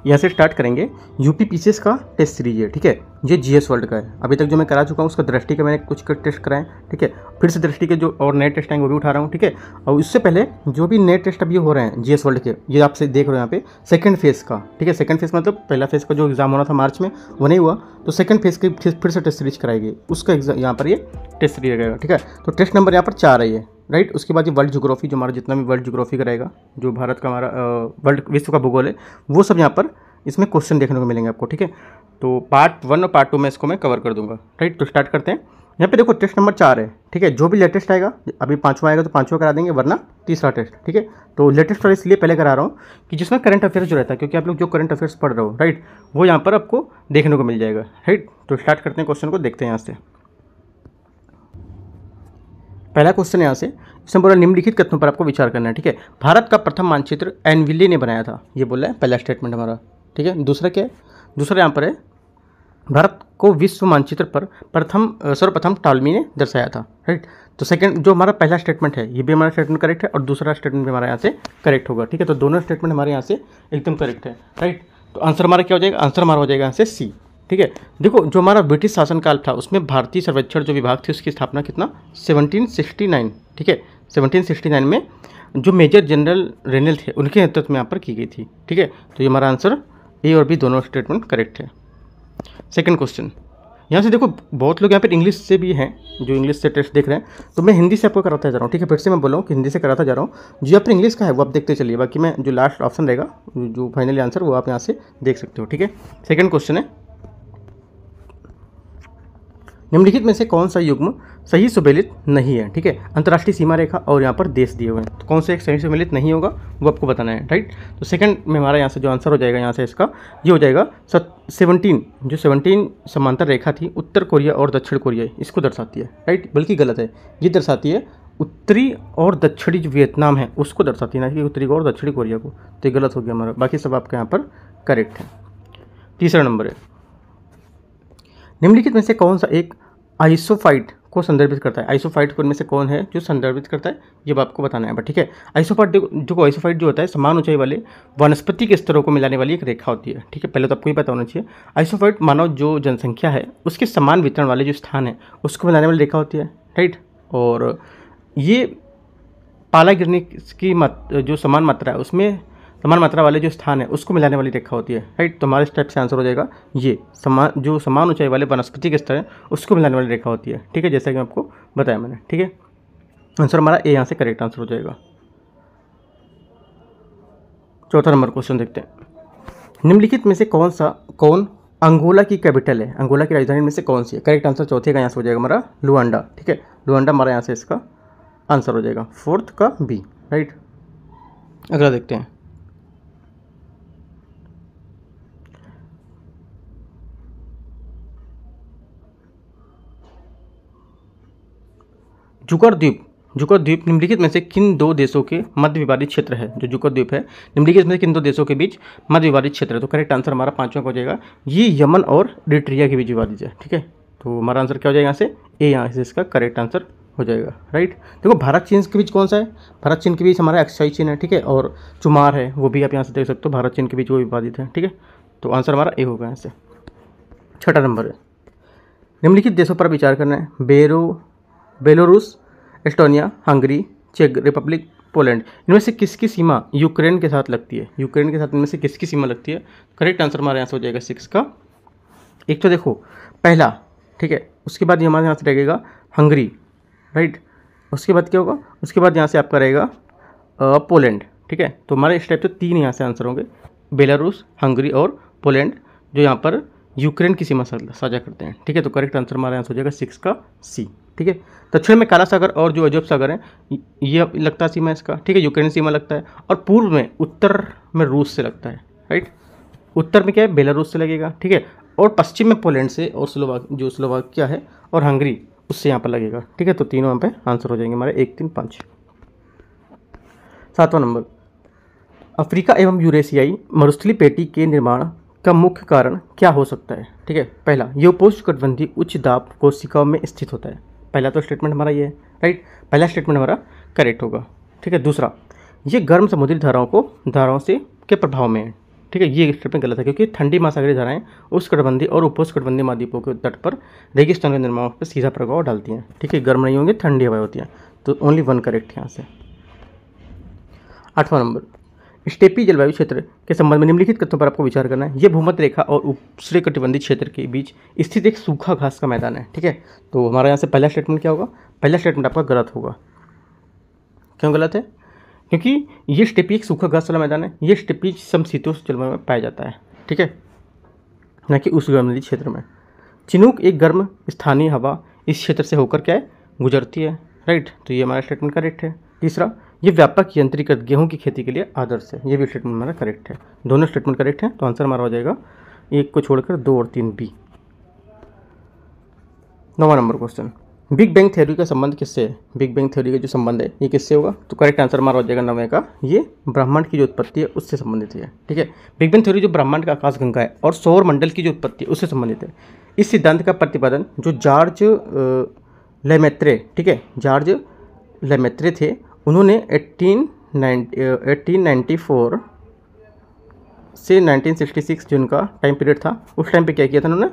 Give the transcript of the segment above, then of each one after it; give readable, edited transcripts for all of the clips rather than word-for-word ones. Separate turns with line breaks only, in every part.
यहाँ से स्टार्ट करेंगे। यूपी पीसीएस का टेस्ट सीरीज है, ठीक है। ये जीएस वर्ल्ड का है, अभी तक जो मैं करा चुका हूँ उसका दृष्टि का मैंने कुछ टेस्ट कराए, ठीक है। फिर से दृष्टि के जो और नए टेस्ट आएंगे वो भी उठा रहा हूँ, ठीक है। और इससे पहले जो भी नए टेस्ट अभी हो रहे हैं जीएस वर्ल्ड के, ये आपसे देख रहे हो यहाँ पे सेकंड फेज़ का, ठीक है। सेकंड फेज़ मतलब पहला फेज़ का जो एग्जाम होना था मार्च में वो नहीं हुआ, तो सेकंड फेज़ की फिर से टेस्ट सीरीज कराएगी, उसका एग्जाम यहाँ पर ये टेस्ट सीरीज रहेगा, ठीक है। तो टेस्ट नंबर यहाँ पर 4 है ये, राइट। उसके बाद ये वर्ल्ड ज्योग्राफी, जो हमारा जितना भी वर्ल्ड ज्योग्राफी का रहेगा, जो भारत का हमारा वर्ल्ड विश्व का भूगोल है, वो सब यहाँ पर इसमें क्वेश्चन देखने को मिलेंगे आपको, ठीक है। तो पार्ट 1 और पार्ट 2 में इसको मैं कवर कर दूंगा, राइट। तो स्टार्ट करते हैं। यहाँ पे देखो टेस्ट नंबर 4 है, ठीक है। जो भी लेटेस्ट आएगा, अभी 5वां आएगा तो 5वां करा देंगे, वरना तीसरा टेस्ट, ठीक है। तो लेटेस्ट वाला इसलिए पहले करा रहा हूँ कि जिसमें करंट अफेयर्स जो रहता है, क्योंकि आप लोग जो करंट अफेयर्स पढ़ रहे हो, राइट, वो यहाँ पर आपको देखने को मिल जाएगा, राइट। तो स्टार्ट करते हैं, क्वेश्चन को देखते हैं यहाँ से। पहला क्वेश्चन यहाँ से, इसमें बोला निम्नलिखित कथनों पर आपको विचार करना है, ठीक है। भारत का प्रथम मानचित्र एनविले ने बनाया था, ये बोला है पहला स्टेटमेंट हमारा, ठीक है। दूसरा क्या है, दूसरा यहाँ पर है भारत को विश्व मानचित्र पर सर्वप्रथम टॉलमी ने दर्शाया था, राइट। तो सेकंड जो हमारा पहला स्टेटमेंट है, ये भी हमारा स्टेटमेंट करेक्ट है, और दूसरा स्टेटमेंट भी हमारा यहाँ से करेक्ट होगा, ठीक है। तो दोनों स्टेटमेंट हमारे यहाँ से एकदम करेक्ट है, राइट। तो आंसर हमारा क्या हो जाएगा, आंसर हमारा हो जाएगा यहाँ से सी, ठीक है। देखो जो हमारा ब्रिटिश शासनकाल था उसमें भारतीय सर्वेक्षण जो विभाग थी उसकी स्थापना कितना 1769, ठीक है। 1769 में जो मेजर जनरल रेनल थे उनके नेतृत्व में यहाँ पर की गई थी, ठीक है। तो ये हमारा आंसर ए और बी दोनों स्टेटमेंट करेक्ट है। सेकंड क्वेश्चन, यहाँ से देखो बहुत लोग यहाँ पर इंग्लिश से भी हैं, जो इंग्लिश से टेस्ट देख रहे हैं, तो मैं हिंदी से आपको कराता जा रहा हूँ, ठीक है। फिर से मैं बोल रहा हूँ कि हिंदी से कराता जा रहा हूँ। जो यहाँ पर इंग्लिश का है वो आप देखते चलिए, बाकी मैं जो लास्ट ऑप्शन रहेगा जो फाइनली आंसर वो आप यहाँ से देख सकते हो, ठीक है। सेकंड क्वेश्चन है, निम्नलिखित में से कौन सा युग्म सही सुमेलित नहीं है, ठीक है। अंतर्राष्ट्रीय सीमा रेखा और यहाँ पर देश दिए हुए हैं, तो कौन से एक सही सुमेलित नहीं होगा वो आपको बताना है, राइट। तो सेकंड में हमारा यहाँ से जो आंसर हो जाएगा यहाँ से इसका ये हो जाएगा 17 समांतर रेखा थी उत्तर कोरिया और दक्षिण कोरिया, इसको दर्शाती है, राइट। बल्कि गलत है, ये दर्शाती है उत्तरी और दक्षिणी जो वियतनाम है उसको दर्शाती है, ना कि उत्तरी और दक्षिणी कोरिया को। तो ये गलत हो गया हमारा, बाकी सब आपका यहाँ पर करेक्ट है। तीसरा नंबर है, निम्नलिखित में से कौन सा एक आइसोफाइट को संदर्भित करता है। आइसोफाइट को इनमें से कौन है जो संदर्भित करता है, ये आपको बताना है, ठीक है। आइसोफाइट जो होता है समान ऊंचाई वाले वनस्पति के स्तरों को मिलाने वाली एक रेखा होती है, ठीक है। पहले तो आपको ही पता होना चाहिए, आइसोफाइट मानव जो जनसंख्या है उसके समान वितरण वाले जो स्थान है उसको मिलाने वाली रेखा होती है, राइट। और ये पाला गिरने की जो समान मात्रा है उसमें समान मात्रा वाले जो स्थान है उसको मिलाने वाली रेखा होती है, राइट। तो हमारे स्टेप से आंसर हो जाएगा ये समान ऊंचाई वाले वनस्पति के स्तर है उसको मिलाने वाली रेखा होती है, ठीक है, जैसा कि आपको बताया मैंने, ठीक है। आंसर हमारा ए यहाँ से करेक्ट आंसर हो जाएगा। चौथा नंबर क्वेश्चन देखते हैं, निम्नलिखित में से कौन अंगोला की कैपिटल है, अंगोला की राजधानी में से कौन सी है। करेक्ट आंसर चौथे का यहाँ से हो जाएगा हमारा लुआंडा, ठीक है। लुआंडा हमारा यहाँ से इसका आंसर हो जाएगा, फोर्थ का बी, राइट। अगला देखते हैं, जुकर द्वीप निम्नलिखित में से किन दो देशों के मध्य विवादित क्षेत्र है। जो जुकर द्वीप है निम्नलिखित में से किन दो देशों के बीच मध्य विवादित क्षेत्र है। तो करेक्ट आंसर हमारा 5वां हो जाएगा, ये यमन और इरिट्रिया के बीच विवादित है, ठीक है। तो हमारा आंसर क्या हो जाएगा यहाँ से ए, यहाँ से इसका करेक्ट आंसर हो जाएगा, राइट। देखो भारत चीन के बीच कौन सा है, भारत चीन के बीच हमारा एक्साई चीन है, ठीक है। और चुमार है वो भी आप यहाँ से देख सकते हो, भारत चीन के बीच वो विवादित है, ठीक है। तो आंसर हमारा ए होगा यहाँ से। छठा नंबर है, निम्नलिखित देशों पर विचार करना है, बेलारूस, एस्टोनिया, हंगरी, चेक रिपब्लिक, पोलैंड, इनमें से किसकी सीमा यूक्रेन के साथ लगती है। यूक्रेन के साथ इनमें से किसकी सीमा लगती है। करेक्ट आंसर हमारे यहाँ से हो जाएगा 6 का। एक तो देखो पहला, ठीक है, उसके बाद हमारे यहाँ से रहेगा हंगरी, राइट। उसके बाद क्या होगा, उसके बाद यहाँ से आपका रहेगा पोलैंड, ठीक है। तो हमारे इस टाइप से 3 यहाँ से आंसर होंगे, बेलारूस, हंगरी और पोलैंड, जो यहाँ पर यूक्रेन की सीमा साझा करते हैं, ठीक है। तो करेक्ट आंसर हमारा आंसर हो जाएगा 6 का सी, ठीक है। दक्षिण में काला सागर और जो अजोब सागर है ये लगता है सीमा इसका, ठीक है, यूक्रेन सीमा लगता है। और पूर्व में उत्तर में रूस से लगता है, राइट। उत्तर में क्या है बेलारूस से लगेगा, ठीक है। और पश्चिम में पोलैंड से और स्लोवाकिया है और हंगरी उससे यहाँ पर लगेगा, ठीक है। तो तीनों यहाँ पे आंसर हो जाएंगे हमारे 1, 3, 5। 7वां नंबर, अफ्रीका एवं यूरेशियाई मरुस्थलीय पेटी के निर्माण का मुख्य कारण क्या हो सकता है, ठीक है। पहला, ये उपोष्णकटिबंधीय उच्च दाब कोशिकाओं में स्थित होता है। पहला तो स्टेटमेंट हमारा ये है, राइट। पहला स्टेटमेंट हमारा करेक्ट होगा, ठीक है। दूसरा, ये गर्म समुद्री धाराओं से के प्रभाव में है, ठीक है, ये स्टेटमेंट गलत है क्योंकि ठंडी महासागरीय धाराएं उष्णकटिबंधीय और उपोष्णकटिबंधीय महाद्वीपों के तट पर रेगिस्तान के निर्माण पर सीधा प्रभाव डालती हैं। ठीक है, गर्म नहीं होंगे, ठंडी हवाएं होती हैं, तो ओनली वन करेक्ट है यहाँ से। 8वां नंबर, स्टेपी जलवायु क्षेत्र के संबंध में निम्नलिखित कथनों पर आपको विचार करना है। ये भूमध्य रेखा और उष्णकटिबंधीय क्षेत्र के बीच स्थित एक सूखा घास का मैदान है। ठीक है, तो हमारा यहाँ से पहला स्टेटमेंट क्या होगा? पहला स्टेटमेंट आपका गलत होगा। क्यों गलत है? क्योंकि ये स्टेपी एक सूखा घास वाला मैदान है। ये स्टेपी समशीतोष्ण जलवायु में पाया जाता है। ठीक है, न कि उष्णकटिबंधीय क्षेत्र में। चिनूक एक गर्म स्थानीय हवा इस क्षेत्र से होकर क्या है? गुजरती है। राइट, तो ये हमारा स्टेटमेंट करेक्ट है। तीसरा, ये व्यापक यंत्रीकृत गेहूं की खेती के लिए आदर्श है। ये भी स्टेटमेंट हमारा करेक्ट है। दोनों स्टेटमेंट करेक्ट है, तो आंसर हमारा हो जाएगा एक को छोड़कर 2 और 3 बी। 9वां number question, big bang theory का संबंध किससे है? बिग बैंग थ्योरी का जो संबंध है ये किससे होगा? तो करेक्ट आंसर हमारा हो जाएगा 9वें का, ये ब्रह्मांड की जो उत्पत्ति है उससे संबंधित है। ठीक है, बिग बैंग थ्योरी जो ब्रह्मांड का आकाशगंगा है और सौर मंडल की जो उत्पत्ति है उससे संबंधित है। इस सिद्धांत का प्रतिपादन जो जॉर्ज लेमेत्रे, ठीक है, जॉर्ज लेमेत्रे थे, उन्होंने 1894 से 1966 जो उनका टाइम पीरियड था, उस टाइम पे क्या किया था उन्होंने?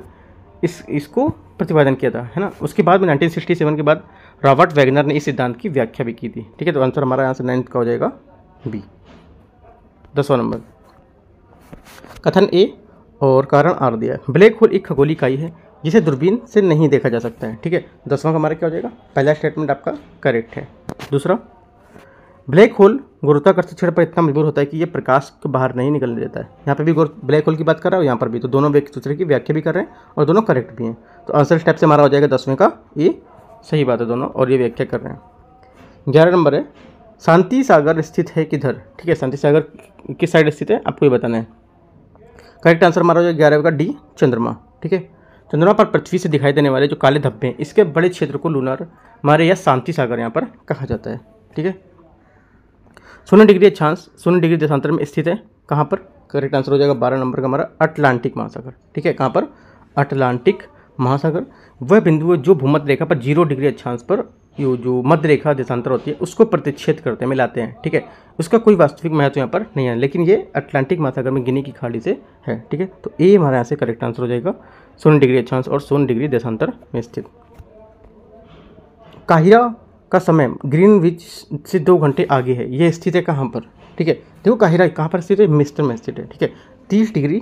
इसको प्रतिपादन किया था, है ना। उसके बाद में 1967 के बाद रॉबर्ट वैगनर ने इस सिद्धांत की व्याख्या भी की थी। ठीक है, तो आंसर हमारा यहाँ से 9th का हो जाएगा बी। 10वां नंबर, कथन ए और कारण आर दिया है। ब्लैक होल एक खगोलीय इकाई है जिसे दूरबीन से नहीं देखा जा सकता है। ठीक है, 10वां का हमारा क्या हो जाएगा? पहला स्टेटमेंट आपका करेक्ट है। दूसरा, ब्लैक होल गुरुत्वाकर्षण क्षेत्र पर इतना मजबूर होता है कि ये प्रकाश को बाहर नहीं निकलने देता है। यहाँ पे भी ब्लैक होल की बात कर रहा है और यहाँ पर भी, तो दोनों एक दूसरे की व्याख्या भी कर रहे हैं और दोनों करेक्ट भी हैं। तो आंसर स्टेप से हमारा हो जाएगा 10वें का, ये सही बात है दोनों, और ये व्याख्या कर रहे हैं। 11 नंबर है, शांति सागर स्थित है किधर? ठीक है, शांति सागर किस साइड स्थित है आपको ये बताना है। करेक्ट आंसर हमारा हो जाएगा 11वें का डी, चंद्रमा। ठीक है, चंद्रमा पर पृथ्वी से दिखाई देने वाले जो काले धब्बे हैं, इसके बड़े क्षेत्र को लूनर मारे या शांति सागर यहाँ पर कहा जाता है। ठीक है, 0 डिग्री अक्षांश 0 डिग्री देशांतर में स्थित है। कहाँ पर? करेक्ट आंसर हो जाएगा 12 नंबर का हमारा अटलांटिक महासागर। ठीक है, कहाँ पर? अटलांटिक महासागर वह बिंदु है जो भूमध्य रेखा पर 0 डिग्री अक्षांश पर जो मध्य रेखा देशांतर होती है उसको प्रतिच्छेद करते हैं, मिलाते हैं। ठीक है, उसका कोई वास्तविक महत्व यहाँ पर नहीं है, लेकिन ये अटलांटिक महासागर में गिनी की खाड़ी से है। ठीक है, तो ए हमारे यहाँ से करेक्ट आंसर हो जाएगा, 0 डिग्री अक्षांश और 0 डिग्री देशांतर में स्थित। काहिरा का समय ग्रीनविच से 2 घंटे आगे है, ये स्थित है कहाँ पर? ठीक है, देखो काहिरा कहाँ पर स्थित है? मिस्र में स्थित है। ठीक है, 30 डिग्री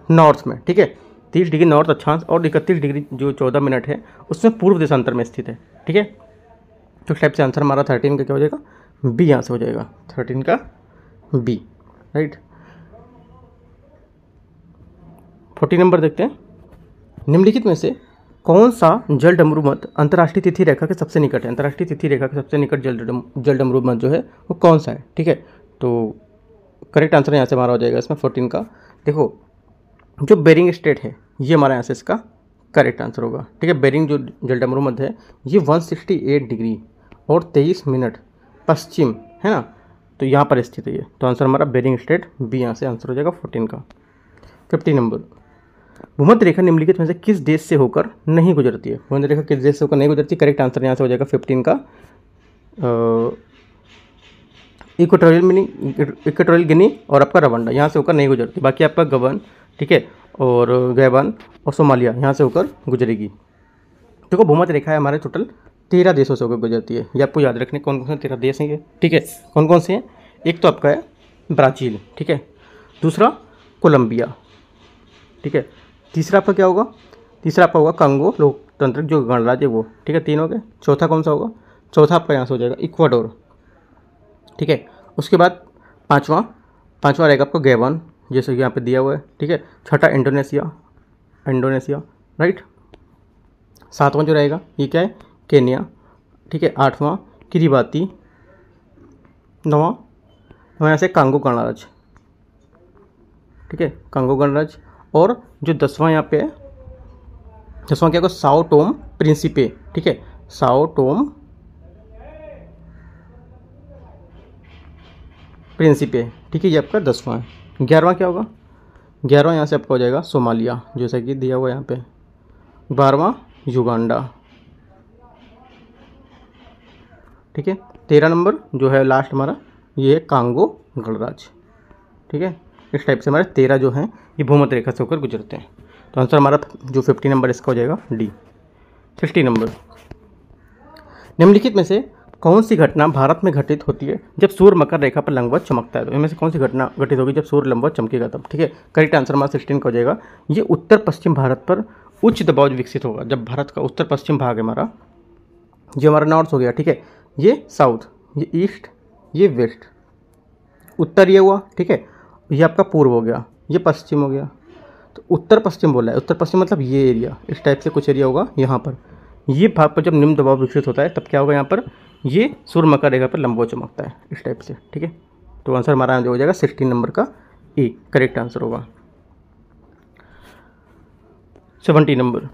नॉर्थ में। ठीक है, 30 डिग्री नॉर्थ अक्षांश और 31 डिग्री जो 14 मिनट है उसमें पूर्व देशांतर में स्थित है। ठीक है, तो टाइप से आंसर हमारा 13 का क्या हो जाएगा? बी यहाँ से हो जाएगा, 13 का बी। राइट, 40 नंबर देखते हैं। निम्नलिखित में से कौन सा जलडमरू मध्य अंतर्राष्ट्रीय तिथि रेखा के सबसे निकट है? अंतर्राष्ट्रीय तिथि रेखा के सबसे निकट जलडमरू मध्य जो है वो कौन सा है? ठीक है, तो करेक्ट आंसर यहाँ से हमारा हो जाएगा इसमें 14 का। देखो, जो बेरिंग स्ट्रेट है ये हमारा यहाँ से इसका करेक्ट आंसर होगा। ठीक है, बेरिंग जो जलडमरू मध्य है ये 168 डिग्री और 23 मिनट पश्चिम है ना, तो यहाँ पर स्थित है ये, तो आंसर हमारा बेरिंग स्ट्रेट बी यहाँ से आंसर हो जाएगा 14 का। 50 नंबर, भूमध्य रेखा निम्नलिखित में से किस देश से होकर नहीं गुजरती है? भूमध्य रेखा किस देश से होकर नहीं गुजरती? करेक्ट आंसर यहाँ से हो जाएगा 15 का इक्वेटोरियल गिनी और आपका रवांडा, यहाँ से होकर नहीं गुजरती। बाकी आपका गबन, ठीक है, और गैबन और सोमालिया यहाँ से होकर गुजरेगी। देखो, भूमध्य रेखा है हमारे टोटल 13 देशों से होकर गुजरती है। ये आपको याद रखने कौन कौन से 13 देश हैं ये। ठीक है, कौन कौन से हैं? एक तो आपका है ब्राज़ील, ठीक है, दूसरा कोलंबिया, ठीक है, तीसरा आपका क्या होगा? तीसरा आपका होगा कांगो लोकतांत्रिक जो गणराज्य वो। ठीक है, 3 हो गए। चौथा कौन सा होगा? चौथा आपका यहाँ से हो जाएगा इक्वाडोर। ठीक है, उसके बाद पाँचवा रहेगा आपका गैबन, जैसे कि यहाँ पे दिया हुआ है। ठीक है, छठा इंडोनेशिया, राइट। 7वां जो रहेगा ये क्या है? केन्या। ठीक है, 8वां किरिबाती, 9वां यहाँ से कांगो गणराज्य। ठीक है, कांगो गणराज्य, और जो 10वां यहाँ पे है, 10वां क्या होगा? Sao Tomé Principe. ठीक है, साओ टोम प्रिंसिपे। ठीक है, ये आपका 10वां है। 11वां क्या होगा? 11वां यहाँ से आपका हो जाएगा सोमालिया, जैसा कि दिया हुआ है यहाँ पे। 12वां युगांडा। ठीक है, 13 नंबर जो है लास्ट हमारा ये है कांगो गणराज्य। ठीक है, इस टाइप से हमारे 13 जो हैं ये भूमध्य रेखा से होकर गुजरते हैं। तो आंसर हमारा जो 50 नंबर इसका हो जाएगा डी। 60 नंबर, निम्नलिखित में से कौन सी घटना भारत में घटित होती है जब सूर्य मकर रेखा पर लंबवत चमकता है? तो इनमें से कौन सी घटना घटित होगी जब सूर्य लंबवत चमकेगा तब? ठीक है, करेक्ट आंसर हमारा 16 का हो जाएगा। ये उत्तर पश्चिम भारत पर उच्च दबाव विकसित होगा जब भारत का उत्तर पश्चिम भाग है हमारा, जो हमारा नॉर्थ हो गया, ठीक है, ये साउथ, ये ईस्ट, ये वेस्ट, उत्तर ये हुआ, ठीक है, ये आपका पूर्व हो गया, ये पश्चिम हो गया। तो उत्तर पश्चिम बोला है, उत्तर पश्चिम मतलब ये एरिया, इस टाइप से कुछ एरिया होगा यहाँ पर। ये भाग पर जब निम्न दबाव विकसित होता है तब क्या होगा यहाँ पर, ये सूर्य मकर रेखा पर लंबवत चमकता है इस टाइप से। ठीक है, तो आंसर हमारा हो जाएगा 16 नंबर का ए, करेक्ट आंसर होगा। 70 नंबर,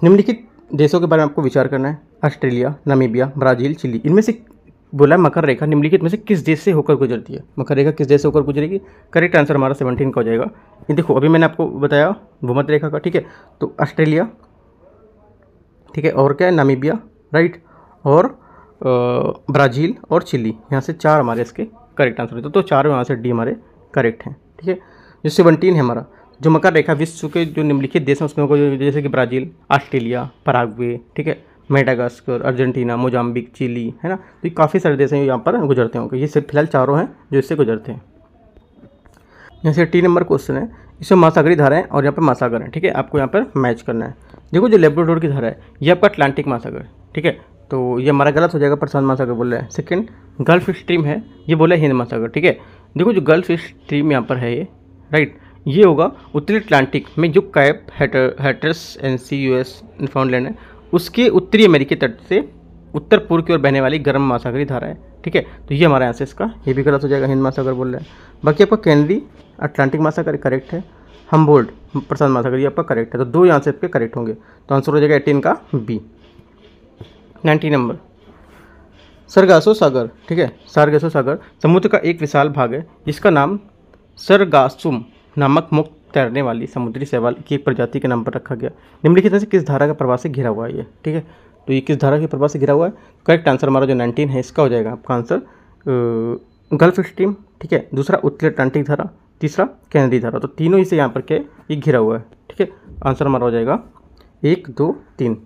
निम्नलिखित देशों के बारे में आपको विचार करना है। ऑस्ट्रेलिया, नामीबिया, ब्राज़ील, चिली, इनमें से बोला है मकर रेखा निम्नलिखित में से किस देश से होकर गुजरती है? मकर रेखा किस देश से होकर गुजरेगी? करेक्ट आंसर हमारा 17 का हो जाएगा। ये देखो अभी मैंने आपको बताया भूमध्य रेखा का, ठीक है, तो ऑस्ट्रेलिया, ठीक है, और क्या है, नामीबिया, राइट, और ब्राज़ील और चिली, यहाँ से 4 हमारे इसके करेक्ट आंसर होते हैं। तो 4 यहाँ से डी हमारे करेक्ट हैं। ठीक है, जो 17 है हमारा, जो मकर रेखा विश्व के जो निम्नलिखित देश हैं उसमें होगा, जैसे कि ब्राज़ील, ऑस्ट्रेलिया, पराग्वे, ठीक है, मेडागास्कर, अर्जेंटीना, मोजाम्बिक, चिली, है ना। तो ये काफ़ी सारे देश हैं यहाँ पर गुजरते होंगे। ये सिर्फ फिलहाल 4 हैं जो इससे गुजरते हैं। जैसे 3 नंबर क्वेश्चन है, इसमें महासागरीय धारा है और यहाँ पर महासागर है। ठीक है, आपको यहाँ पर मैच करना है। देखो जो लेब्राडोर की धारा है ये आपका अटलांटिक महासागर, ठीक है, तो ये हमारा गलत हो जाएगा, प्रशांत महासागर बोल रहा है। सेकंड गल्फ स्ट्रीम है, ये बोला हिंद महासागर। ठीक है, देखो जो गल्फ स्ट्रीम यहाँ पर है ये, राइट, ये होगा उत्तरी अटलांटिक में जो cap haters NC US Newfoundland है उसके उत्तरी अमेरिकी तट से उत्तर पूर्व की ओर बहने वाली गर्म महासागरीय धारा है। ठीक है, तो ये हमारा आंसर इसका ये भी गलत हो जाएगा, हिंद महासागर बोल रहा है। बाकी आपका केंद्रीय अटलांटिक महासागर करेक्ट है, हम्बोल्ट प्रशांत महासागर ये आपका करेक्ट है। तो 2 यहाँ से आपके करेक्ट होंगे, तो आंसर हो जाएगा 18 का बी। 90 नंबर, सरगासो सागर, ठीक है, सरगासो सागर समुद्र का एक विशाल भाग है जिसका नाम सरगासुम नामक मुक्त तैरने वाली समुद्री शैवाल की एक प्रजाति के नाम पर रखा गया। निम्नलिखित में से किस धारा का प्रवाह से घिरा हुआ है ये? ठीक है, तो ये किस धारा के प्रवाह से घिरा हुआ है? करेक्ट आंसर हमारा जो 19 है इसका हो जाएगा आपका आंसर गल्फ स्ट्रीम, ठीक है, दूसरा उत्तरी अटलांटिक धारा, तीसरा केंद्रीय धारा। तो तीनों ही से यहाँ पर क्या ये घिरा हुआ है। ठीक है, आंसर हमारा हो जाएगा 1, 2, 3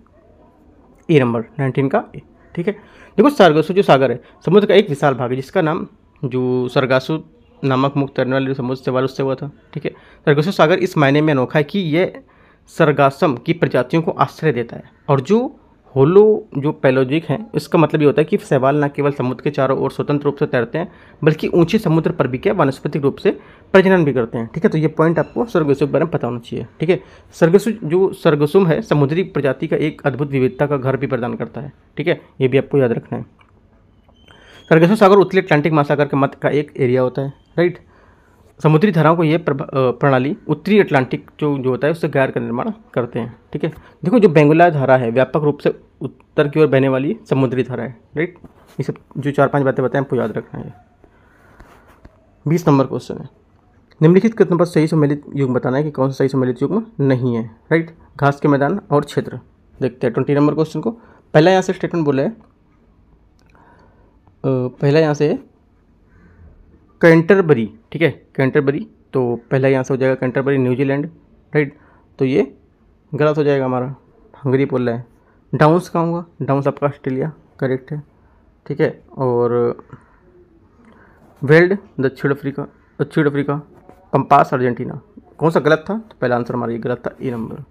ए नंबर 19 का ए। ठीक है, देखो सरगासो जो सागर है समुद्र का एक विशाल भाग है जिसका नाम जो सरगासो नामक मुक्त तैरने वाले समुद्र शैवाल उससे हुआ था। ठीक है, सरगासो सागर इस मायने में अनोखा है कि यह सरगासम की प्रजातियों को आश्रय देता है, और जो होलो जो पैलोजिक हैं इसका मतलब ये होता है कि शैवाल न केवल समुद्र के चारों ओर स्वतंत्र रूप से तैरते हैं बल्कि ऊंचे समुद्र पर भी क्या वानस्पतिक रूप से प्रजनन भी करते हैं। ठीक है, तो ये पॉइंट आपको सरगासो के बारे में पता होना चाहिए। ठीक है, सरगासुम है समुद्री प्रजाति का एक अद्भुत विविधता का घर भी प्रदान करता है। ठीक है, ये भी आपको याद रखना है। सरगासो सागर उत्तरी अटलांटिक महासागर के मध्य का एक एरिया होता है, राइट। समुद्री धाराओं को यह प्रणाली उत्तरी अटलांटिक जो होता है उससे गैर का निर्माण करते हैं। ठीक है, देखो जो बेंगुला धारा है व्यापक रूप से उत्तर की ओर बहने वाली समुद्री धारा है, राइट। ये सब जो 4-5 बातें बताएं आपको याद रखना है। 20 नंबर क्वेश्चन है, निम्नलिखित कितने पर सही सम्मिलित युग्म बताना है कि कौन सा सही सम्मिलित युग्म नहीं है, राइट। घास के मैदान और क्षेत्र। देखते हैं 20 नंबर क्वेश्चन को। पहला यहाँ से स्टेटमेंट बोला है, पहला यहाँ से कैंटरबरी, ठीक है, कैंटरबरी, तो पहला यहाँ से हो जाएगा कैंटरबरी न्यूजीलैंड, राइट। तो ये गलत हो जाएगा हमारा, हंगरी बोल रहा है। डाउन्स कहाँ होगा? डाउन्स आपका ऑस्ट्रेलिया, करेक्ट है। ठीक है, और वेल्ड दक्षिण अफ्रीका, कंपास अर्जेंटीना, कौन सा गलत था? तो पहला आंसर हमारा ये गलत था, ए नंबर।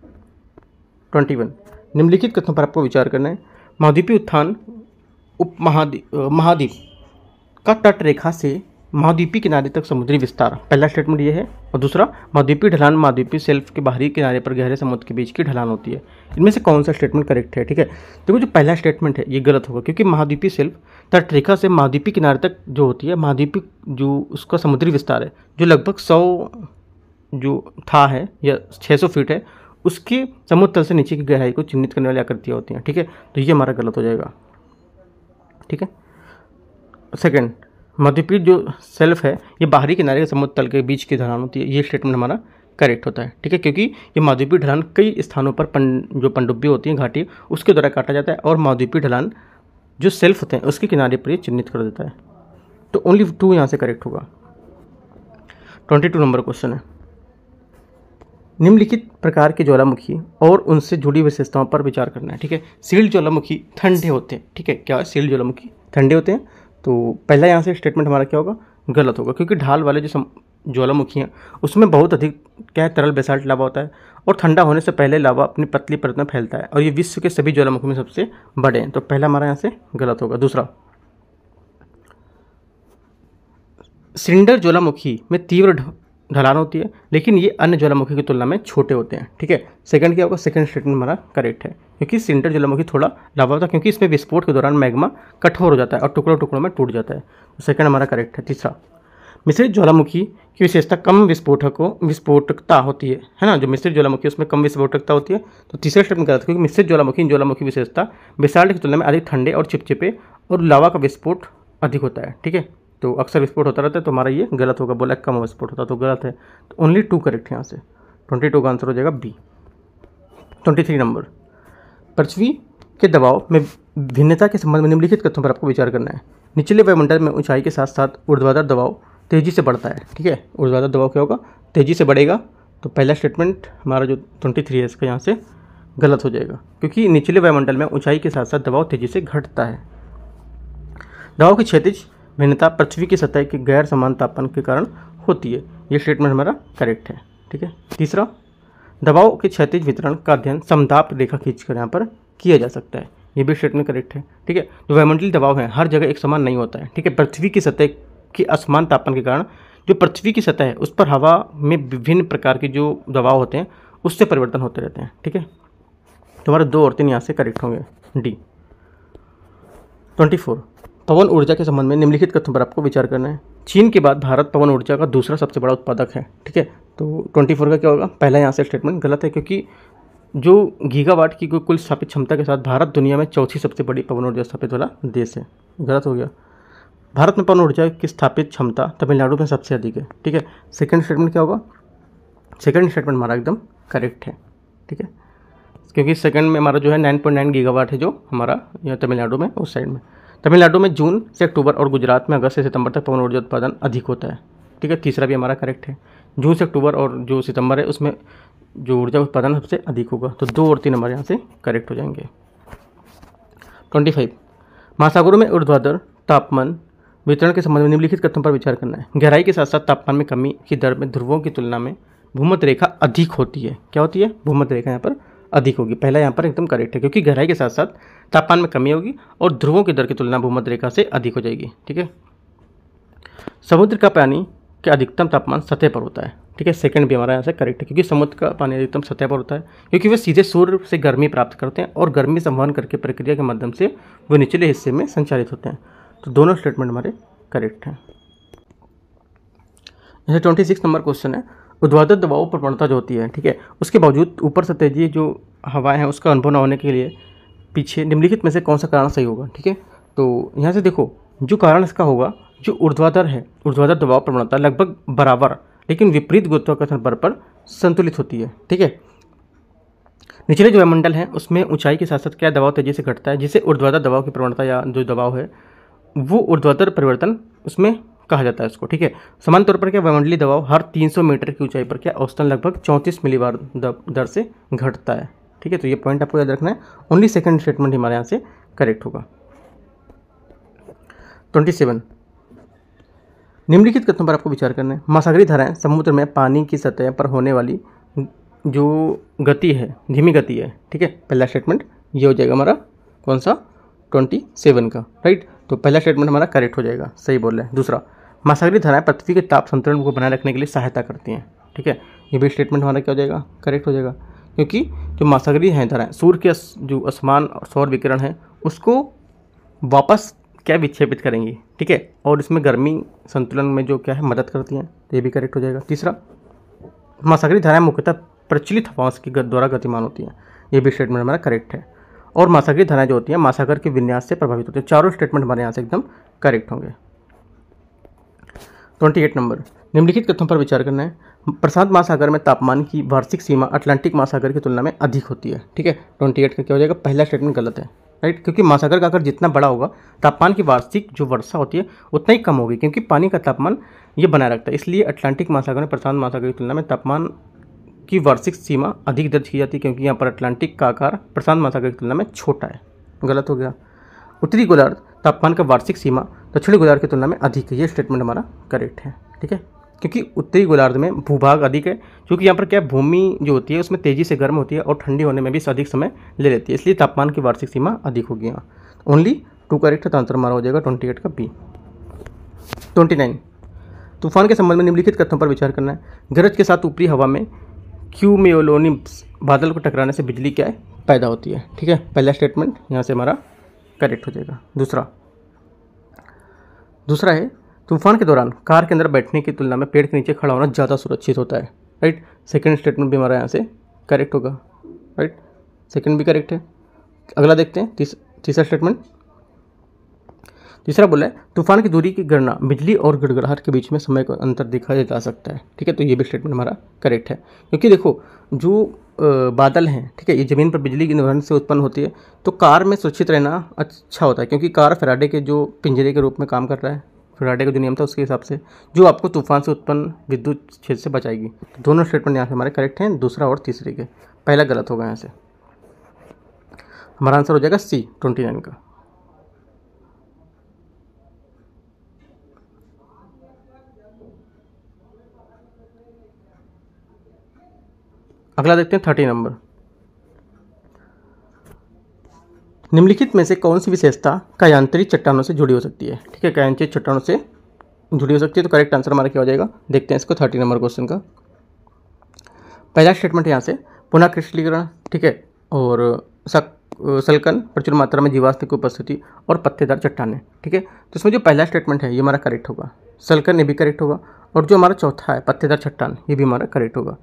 21 निम्नलिखित कथनों पर आपको विचार करना है। महाद्वीपीय उत्थान महाद्वीप का तट रेखा से महाद्वीपीय किनारे तक समुद्री विस्तार, पहला स्टेटमेंट ये है। और दूसरा महाद्वीपीय ढलान महाद्वीपीय शेल्फ के बाहरी किनारे पर गहरे समुद्र के बीच की ढलान होती है। इनमें से कौन सा स्टेटमेंट करेक्ट है? ठीक है, देखो जो पहला स्टेटमेंट है ये गलत होगा क्योंकि महाद्वीपीय शेल्फ तट रेखा से महाद्वीपीय किनारे तक जो होती है महाद्वीपीय जो उसका समुद्री विस्तार है जो लगभग 100 जो था है या 600 फीट है उसके समुद्र तल से नीचे की गहराई को चिन्हित करने वाली आकृतियाँ होती हैं। ठीक है, तो ये हमारा गलत हो जाएगा। ठीक है, सेकंड महाद्वीपीय जो सेल्फ है ये बाहरी किनारे के समुद्र तल के बीच की ढलान होती है, ये स्टेटमेंट हमारा करेक्ट होता है। ठीक है, क्योंकि ये महाद्वीपीय ढलान कई स्थानों पर जो पनडुब्बी होती है घाटी उसके द्वारा काटा जाता है और महाद्वीपीय ढलान जो सेल्फ होते हैं उसके किनारे पर ये चिन्हित कर देता है। तो ओनली 2 यहाँ से करेक्ट होगा। 22 नंबर क्वेश्चन है, निम्नलिखित प्रकार के ज्वालामुखी और उनसे जुड़ी विशेषताओं पर विचार करना है। ठीक है, सील्ड ज्वालामुखी ठंडे होते हैं। ठीक है, क्या है, सील्ड ज्वालामुखी ठंडे होते हैं। तो पहला यहाँ से स्टेटमेंट हमारा क्या होगा, गलत होगा, क्योंकि ढाल वाले जो ज्वालामुखी हैं उसमें बहुत अधिक क्या है, तरल बेसाल्ट लावा होता है और ठंडा होने से पहले लावा अपनी पतली परत में फैलता है और ये विश्व के सभी ज्वालामुखी में सबसे बड़े हैं। तो पहला हमारा यहाँ से गलत होगा। दूसरा, सिलेंडर ज्वालामुखी में तीव्र ढलान होती है, लेकिन ये अन्य ज्वालामुखी की तुलना में छोटे होते हैं। ठीक है, सेकंड क्या होगा, सेकंड स्टेटमेंट हमारा करेक्ट है, क्योंकि सिलेंडर ज्वालामुखी थोड़ा लावा होता है, क्योंकि इसमें विस्फोट के दौरान मैग्मा कठोर हो जाता है और टुकड़ों टुकड़ों में टूट जाता है। तो सेकंड हमारा करेक्ट है। तीसरा, मिश्रित ज्वालामुखी की विशेषता कम विस्फोटकता होती है ना, जो मिश्रित ज्वालामुखी उसमें कम विस्फोटकता होती है। तो तीसरा स्टेटमेंट गलत है, क्योंकि मिश्रित ज्वालामुखी विशेषता बेसाल्ट की तुलना में अधिक ठंडे और चिपचिपे और लावा का विस्फोट अधिक होता है। ठीक है, तो अक्सर विस्फोट होता रहता है, तो हमारा ये गलत होगा, बोला कम विस्फोट होता तो गलत है। तो ओनली 2 करेक्ट है यहाँ से। 22 का आंसर हो जाएगा बी। 23 नंबर, पृथ्वी के दबाव में भिन्नता के संबंध में निम्नलिखित तथ्यों पर आपको विचार करना है। निचले वायुमंडल में ऊंचाई के साथ साथ ऊर्ध्वाधर दबाव तेजी से बढ़ता है। ठीक है, ऊर्ध्वाधर दबाव क्या होगा, तेजी से बढ़ेगा। तो पहला स्टेटमेंट हमारा जो 23 है इसका यहाँ से गलत हो जाएगा, क्योंकि निचले वायुमंडल में ऊंचाई के साथ साथ दबाव तेजी से घटता है। दबाव की क्षैतिज भिन्नता पृथ्वी की सतह के गैर समान तापमान के कारण होती है। ये स्टेटमेंट हमारा करेक्ट है। ठीक है, तीसरा, दबाव के क्षैतिज वितरण का अध्ययन समताप रेखा खींचकर यहाँ पर किया जा सकता है। ये भी स्टेटमेंट करेक्ट है। ठीक है, जो वायुमंडलीय दबाव है हर जगह एक समान नहीं होता है। ठीक है, पृथ्वी की सतह के असमान तापमान के कारण जो पृथ्वी की सतह है उस पर हवा में विभिन्न प्रकार के जो दबाव होते हैं उससे परिवर्तन होते रहते हैं। ठीक है, तो हमारे 2 और 3 यहाँ से करेक्ट होंगे, डी। 24, पवन ऊर्जा के संबंध में निम्नलिखित कथनों पर आपको विचार करना है। चीन के बाद भारत पवन ऊर्जा का दूसरा सबसे बड़ा उत्पादक है। ठीक है, तो 24 का क्या होगा, पहला यहाँ से स्टेटमेंट गलत है, क्योंकि जो गीगावाट की कुल स्थापित क्षमता के साथ भारत दुनिया में चौथी सबसे बड़ी पवन ऊर्जा स्थापित वाला देश है। गलत हो गया। भारत में पवन ऊर्जा की स्थापित क्षमता तमिलनाडु में सबसे अधिक है। ठीक है, सेकंड स्टेटमेंट क्या होगा, सेकंड स्टेटमेंट हमारा एकदम करेक्ट है। ठीक है, क्योंकि सेकंड में हमारा जो है 9.9 गीगावाट है जो हमारा यहाँ तमिलनाडु में उस साइड में। तमिलनाडु में जून से अक्टूबर और गुजरात में अगस्त से सितंबर तक पवन ऊर्जा उत्पादन अधिक होता है। ठीक है, तीसरा भी हमारा करेक्ट है। जून से अक्टूबर और जो सितंबर है उसमें जो ऊर्जा उत्पादन सबसे अधिक होगा। तो 2 और 3 हमारे यहाँ से करेक्ट हो जाएंगे। 25, महासागरों में ऊर्ध्वाधर तापमान वितरण के संबंध में निम्नलिखित कथनों पर विचार करना है। गहराई के साथ साथ तापमान में कमी की दर में ध्रुवों की तुलना में भूमध्य रेखा अधिक होती है। क्या होती है, भूमध्य रेखा यहाँ पर अधिक होगी। पहला यहाँ पर एकदम करेक्ट है, क्योंकि गहराई के साथ साथ तापमान में कमी होगी और ध्रुवों की दर की तुलना भूमध्य रेखा से अधिक हो जाएगी। ठीक है, समुद्र का पानी के अधिकतम तापमान सतह पर होता है। ठीक है, सेकंड भी हमारा यहाँ से करेक्ट है, क्योंकि समुद्र का पानी अधिकतम सतह पर होता है, क्योंकि वे सीधे सूर्य से गर्मी प्राप्त करते हैं और गर्मी संवहन करके प्रक्रिया के माध्यम से वे निचले हिस्से में संचालित होते हैं। तो दोनों स्टेटमेंट हमारे करेक्ट हैं। जैसे 26 नंबर क्वेश्चन है, ऊर्ध्वाधर दबाव प्रवणता जो होती है, ठीक है, उसके बावजूद ऊपर से तेजी जो हवाएं हैं उसका अनुभव न होने के लिए पीछे निम्नलिखित में से कौन सा कारण सही होगा। ठीक है, तो यहाँ से देखो जो कारण इसका होगा, जो ऊर्ध्वाधर है, ऊर्ध्वाधर दबाव प्रवणता लगभग बराबर लेकिन विपरीत गुरुत्वाकर्षण बल पर संतुलित होती है। ठीक है, निचले जो वायुमंडल है उसमें ऊंचाई के साथ साथ क्या दबाव तेजी से घटता है, जिसे ऊर्ध्वाधर दबाव की प्रवणता या जो दबाव है वो ऊर्ध्वाधर परिवर्तन उसमें कहा जाता है उसको। ठीक है, समान तौर पर क्या वायुमंडलीय दबाव हर 300 मीटर की ऊंचाई पर क्या औसतन लगभग 34 मिलीबार दर से घटता है। ठीक है, तो ये पॉइंट आपको याद रखना है। ओनली सेकंड स्टेटमेंट हमारे यहाँ से करेक्ट होगा। 27, निम्नलिखित कथनों पर आपको विचार करना है। महासागरीय धाराएं समुद्र में पानी की सतह पर होने वाली जो गति है धीमी गति है। ठीक है, पहला स्टेटमेंट ये हो जाएगा हमारा कौन सा 27 का, राइट। तो पहला स्टेटमेंट हमारा करेक्ट हो जाएगा, सही बोल रहे हैं। दूसरा, महासागरीय धाराएं पृथ्वी के ताप संतुलन को बनाए रखने के लिए सहायता करती हैं। ठीक है, ये भी स्टेटमेंट हमारा क्या हो जाएगा, करेक्ट हो जाएगा, क्योंकि जो महासागरीय हैं धाराएं सूर्य के जो असमान सौर विकिरण है उसको वापस क्या विक्षेपित करेंगी। ठीक है, और इसमें गर्मी संतुलन में जो क्या है मदद करती हैं, तो ये भी करेक्ट हो जाएगा। तीसरा, महासागरीय धाराएं मुख्यतः प्रचलित हवाओं के द्वारा गतिमान होती हैं, ये भी स्टेटमेंट हमारा करेक्ट है। और महासागरीय धाराएं जो होती हैं महासागर के विन्यास से प्रभावित होती हैं। चारों स्टेटमेंट हमारे यहाँ से एकदम करेक्ट होंगे। 28 नंबर, निम्नलिखित कथनों पर विचार करना है। प्रशांत महासागर में तापमान की वार्षिक सीमा अटलांटिक महासागर की तुलना में अधिक होती है। ठीक है, 28 का क्या हो जाएगा, पहला स्टेटमेंट गलत है। राइट, क्योंकि महासागर का आकार जितना बड़ा होगा तापमान की वार्षिक जो वर्षा होती है उतना ही कम होगी, क्योंकि पानी का तापमान ये बनाए रखता है। इसलिए अटलांटिक महासागर में प्रशांत महासागर की तुलना में तापमान की वार्षिक सीमा अधिक दर्ज की जाती है, क्योंकि यहाँ पर अटलांटिक का आकार प्रशांत महासागर की तुलना में छोटा है। गलत हो गया। उत्तरी गोलार्ध तापमान का वार्षिक सीमा दक्षिणी गोलार्ध की तुलना में अधिक है। ये स्टेटमेंट हमारा करेक्ट है। ठीक है, क्योंकि उत्तरी गोलार्ध में भूभाग अधिक है, क्योंकि यहाँ पर क्या भूमि जो होती है उसमें तेज़ी से गर्म होती है और ठंडी होने में भी अधिक समय ले लेती है, इसलिए तापमान की वार्षिक सीमा अधिक होगी। यहाँ ओनली 2 करेक्ट है, तो आंसर हमारा हो जाएगा 28 का बी। 29, तूफान के संबंध में निम्नलिखित कथनों पर विचार करना है। गरज के साथ ऊपरी हवा में क्यूम्यूलोनिम्स बादल को टकराने से बिजली क्या है पैदा होती है। ठीक है, पहला स्टेटमेंट यहाँ से हमारा करेक्ट हो जाएगा। दूसरा है तूफान के दौरान कार के अंदर बैठने की तुलना में पेड़ के नीचे खड़ा होना ज़्यादा सुरक्षित होता है। राइट, सेकंड स्टेटमेंट भी हमारा यहाँ से करेक्ट होगा। राइट, सेकंड भी करेक्ट है। अगला देखते हैं तीसरा स्टेटमेंट। तीसरा बोला है तूफान की दूरी की गणना बिजली और गड़गड़ाहट के बीच में समय का अंतर दिखाया जा सकता है। ठीक है, तो ये भी स्टेटमेंट हमारा करेक्ट है, क्योंकि देखो जो बादल हैं, ठीक है, ये ज़मीन पर बिजली की निवहन से उत्पन्न होती है, तो कार में सुरक्षित रहना अच्छा होता है, क्योंकि कार फैराडे के जो पिंजरे के रूप में काम कर रहा है। फैराडे का जो नियम था उसके हिसाब से जो आपको तूफान से उत्पन्न विद्युत क्षेत्र से बचाएगी। तो दोनों स्टेटमेंट यहाँ से हमारे करेक्ट हैं, दूसरा और तीसरे के। पहला गलत होगा, यहाँ से हमारा आंसर हो जाएगा सी 29 का। अगला देखते हैं 30 नंबर। निम्नलिखित में से कौन सी विशेषता कायांतरित चट्टानों से जुड़ी हो सकती है। ठीक है, कायांतरित चट्टानों से जुड़ी हो सकती है, तो करेक्ट आंसर हमारा क्या हो जाएगा, देखते हैं इसको 30 नंबर क्वेश्चन का। पहला स्टेटमेंट यहाँ से पुनः क्रिस्टलीकरण, ठीक है, और सल्कन, प्रचुर मात्रा में जीवाश्म की उपस्थिति और पत्तेदार चट्टानें। ठीक है, तो इसमें जो पहला स्टेटमेंट है ये हमारा करेक्ट होगा, सल्कन ये भी करेक्ट होगा, और जो हमारा चौथा है पत्तेदार चट्टान ये भी हमारा करेक्ट होगा।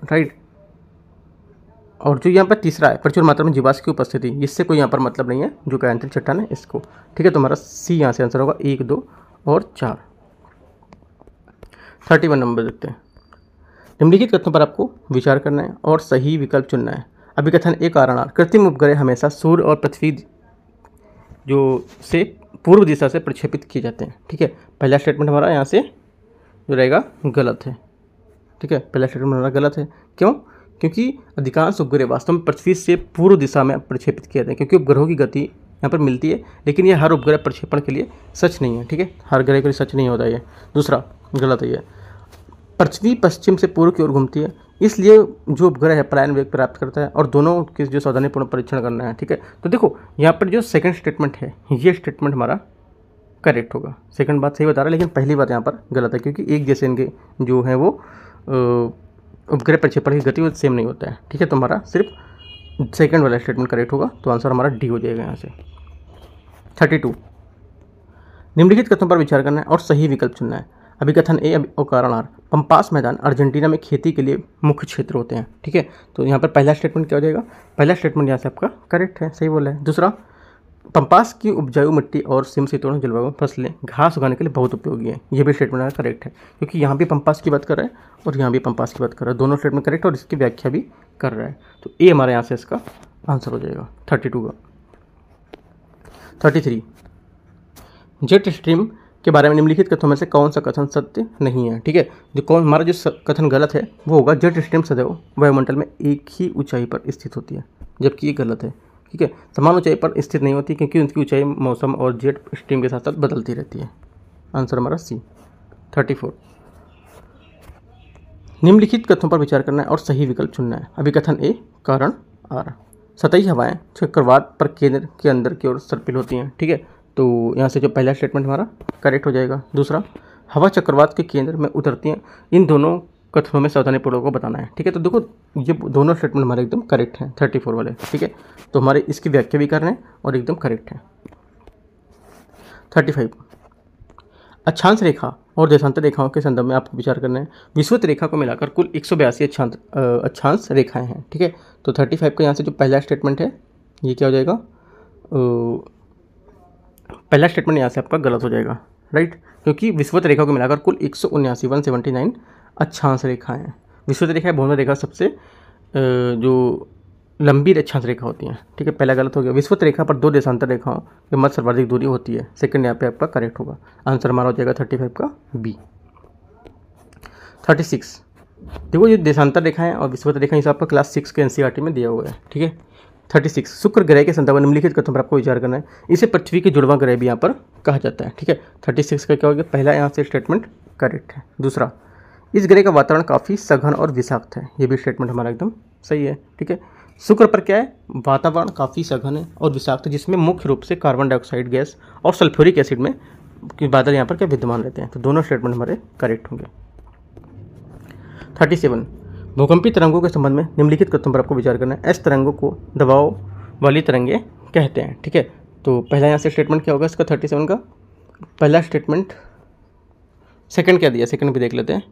राइट, और जो यहाँ पर तीसरा है प्रचुर मात्रा में जीवाश्म की उपस्थिति, इससे कोई यहाँ पर मतलब नहीं है, जो कायांतरित चट्टान है इसको। ठीक है, तो हमारा सी यहाँ से आंसर होगा 1, 2 और 4। 31 नंबर देखते हैं। निम्नलिखित कथनों पर आपको विचार करना है और सही विकल्प चुनना है। अभिकथन ए कारण कृत्रिम उपग्रह हमेशा सूर्य और पृथ्वी जो से पूर्व दिशा से प्रक्षेपित किए जाते हैं। ठीक है, पहला स्टेटमेंट हमारा यहाँ से जो रहेगा गलत है। ठीक है, पहला स्टेटमेंट हमारा गलत है। क्यों? क्योंकि अधिकांश उपग्रह वास्तव में पृथ्वी से पूर्व दिशा में प्रक्षेपित किए जाते हैं, क्योंकि उपग्रहों की गति यहाँ पर मिलती है, लेकिन ये हर उपग्रह प्रक्षेपण के लिए सच नहीं है। ठीक है, हर ग्रह के लिए सच नहीं होता ये। दूसरा गलत है, ये पृथ्वी पश्चिम से पूर्व की ओर घूमती है, इसलिए जो उपग्रह है पलायन वेग प्राप्त करता है, और दोनों के जो सावधानीपूर्ण परीक्षण करना है। ठीक है, तो देखो यहाँ पर जो सेकंड स्टेटमेंट है ये स्टेटमेंट हमारा करेक्ट होगा। सेकंड बात सही बता रहा है, लेकिन पहली बात यहाँ पर गलत है, क्योंकि एक जैसे इनके जो है वो उपग्रह प्रक्षेपण की गति वो सेम नहीं होता है। ठीक है, तो हमारा सिर्फ सेकंड वाला स्टेटमेंट करेक्ट होगा, तो आंसर हमारा डी हो जाएगा यहाँ से। 32 निम्नलिखित कथनों पर विचार करना है और सही विकल्प चुनना है। अभिकथन ए और कारण आर पंपास मैदान अर्जेंटीना में खेती के लिए मुख्य क्षेत्र होते हैं। ठीक है, तो यहाँ पर पहला स्टेटमेंट क्या हो जाएगा, पहला स्टेटमेंट यहाँ से आपका करेक्ट है, सही बोला है। दूसरा पंपास की उपजाऊ मिट्टी और समशीतोष्ण जलवायु फसलें घास उगाने के लिए बहुत उपयोगी है, ये भी स्टेटमेंट करेक्ट है, क्योंकि यहाँ भी पंपास की बात कर रहा है और यहाँ भी पंपास की बात कर रहा है, दोनों स्टेटमेंट करेक्ट और इसकी व्याख्या भी कर रहा है, तो ए हमारे यहाँ से इसका आंसर हो जाएगा 32 का। 33 जेट स्ट्रीम के बारे में निम्नलिखित कथनों में से कौन सा कथन सत्य नहीं है। ठीक है, जो हमारा जो कथन गलत है वो होगा जेट स्ट्रीम सदैव वायुमंडल में एक ही ऊंचाई पर स्थित होती है, जबकि ये गलत है। ठीक है, समान ऊंचाई पर स्थित नहीं होती, क्योंकि उनकी ऊंचाई मौसम और जेट स्ट्रीम के साथ साथ बदलती रहती है। आंसर हमारा सी 34 निम्नलिखित कथनों पर विचार करना है और सही विकल्प चुनना है। अभिकथन ए कारण आर सतही हवाएं चक्रवात पर केंद्र के अंदर की ओर सर्पिल होती हैं। ठीक है, तो यहाँ से जो पहला स्टेटमेंट हमारा करेक्ट हो जाएगा। दूसरा हवा चक्रवात के केंद्र में उतरती हैं, इन दोनों कथनों में सावधानीपूर्वक को बताना है। ठीक है, तो देखो ये दोनों स्टेटमेंट हमारे एकदम करेक्ट हैं 34 वाले। ठीक है, तो हमारे इसकी व्याख्या भी कर रहे हैं और एकदम करेक्ट है। 35 अक्षांश रेखा और देशांतर रेखाओं के संदर्भ में आपको विचार करना है। विषुवत रेखा को मिलाकर कुल 182 अक्षांश रेखाएं हैं। ठीक है, तो 35 का यहाँ से जो पहला स्टेटमेंट है ये क्या हो जाएगा, पहला स्टेटमेंट यहाँ से आपका गलत हो जाएगा। राइट, क्योंकि विषुवत रेखा को मिलाकर कुल 179 अक्षांश रेखाएं हैं। विषुवत रेखा भूमध्य रेखा सबसे जो लंबी रेखांश रेखा होती हैं, ठीक है, पहला गलत हो गया। विषुवत रेखा पर दो देशांतर रेखाओं के मध्य सर्वाधिक दूरी होती है, सेकंड यहाँ पे आपका करेक्ट होगा। आंसर हमारा हो जाएगा 35 का बी। 36 देखो, ये देशांतर रेखाएं और विषुवत रेखाएं इस आपका क्लास 6 के एनसीईआरटी में दिया हुआ है, ठीक है। 36 शुक्र ग्रह के संदर्भ में निम्नलिखित कथनों पर आपको विचार करना है। इसे पृथ्वी के जुड़वां ग्रह भी यहाँ पर कहा जाता है, ठीक है। 36 का क्या हो गया, पहला यहाँ से स्टेटमेंट करेक्ट है। दूसरा, इस ग्रह का वातावरण काफ़ी सघन और विषाक्त है, ये भी स्टेटमेंट हमारा एकदम सही है, ठीक है। शुक्र पर क्या है, वातावरण काफ़ी सघन है और विषाक्त, जिसमें मुख्य रूप से कार्बन डाइऑक्साइड गैस और सल्फ्यूरिक एसिड में बादल यहाँ पर क्या विद्यमान रहते हैं, तो दोनों स्टेटमेंट हमारे करेक्ट होंगे। 37 भूकंपी तरंगों के संबंध में निम्नलिखित कथनों पर आपको विचार करना है। एस तरंगों को दबाव वाली तरंगे कहते हैं, ठीक है। तो पहला यहाँ से स्टेटमेंट क्या होगा इसका, 37 का पहला स्टेटमेंट, सेकंड क्या दिया, सेकंड भी देख लेते हैं।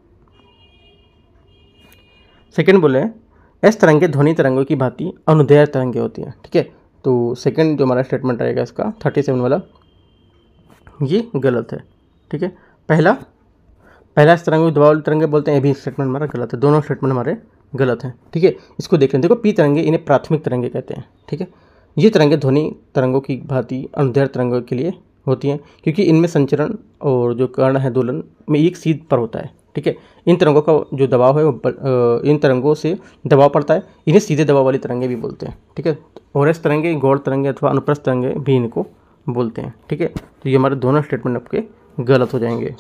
सेकंड बोले एस तरंगे ध्वनि तरंगों की भांति अनुदैर्घ्य तरंगे होती हैं, ठीक है। तो सेकंड जो हमारा स्टेटमेंट रहेगा इसका 37 वाला, ये गलत है, ठीक है। पहला इस तरंगों को दबाव वाली तरंगे बोलते हैं, ये भी स्टेटमेंट हमारा गलत है, दोनों स्टेटमेंट हमारे गलत हैं, ठीक है। इसको देख लें, देखो पी तरंगे इन्हें प्राथमिक तरंगे कहते हैं, ठीक है। ये तरंगे ध्वनि तरंगों की भांति अनुदैर्घ्य तरंगों के लिए होती हैं, क्योंकि इनमें संचरण और जो कर्ण है दोलन में एक सीध पर होता है, ठीक है। इन तरंगों का जो दबाव है वो इन तरंगों से दबाव पड़ता है, इन्हें सीधे दबाव वाली तरंगे भी बोलते हैं, ठीक है। और इस तरंगे गौड़ तरंगे अथवा अनुप्रस्थ तरंगे भी इनको बोलते हैं, ठीक है। तो ये हमारे दोनों स्टेटमेंट आपके गलत हो जाएंगे।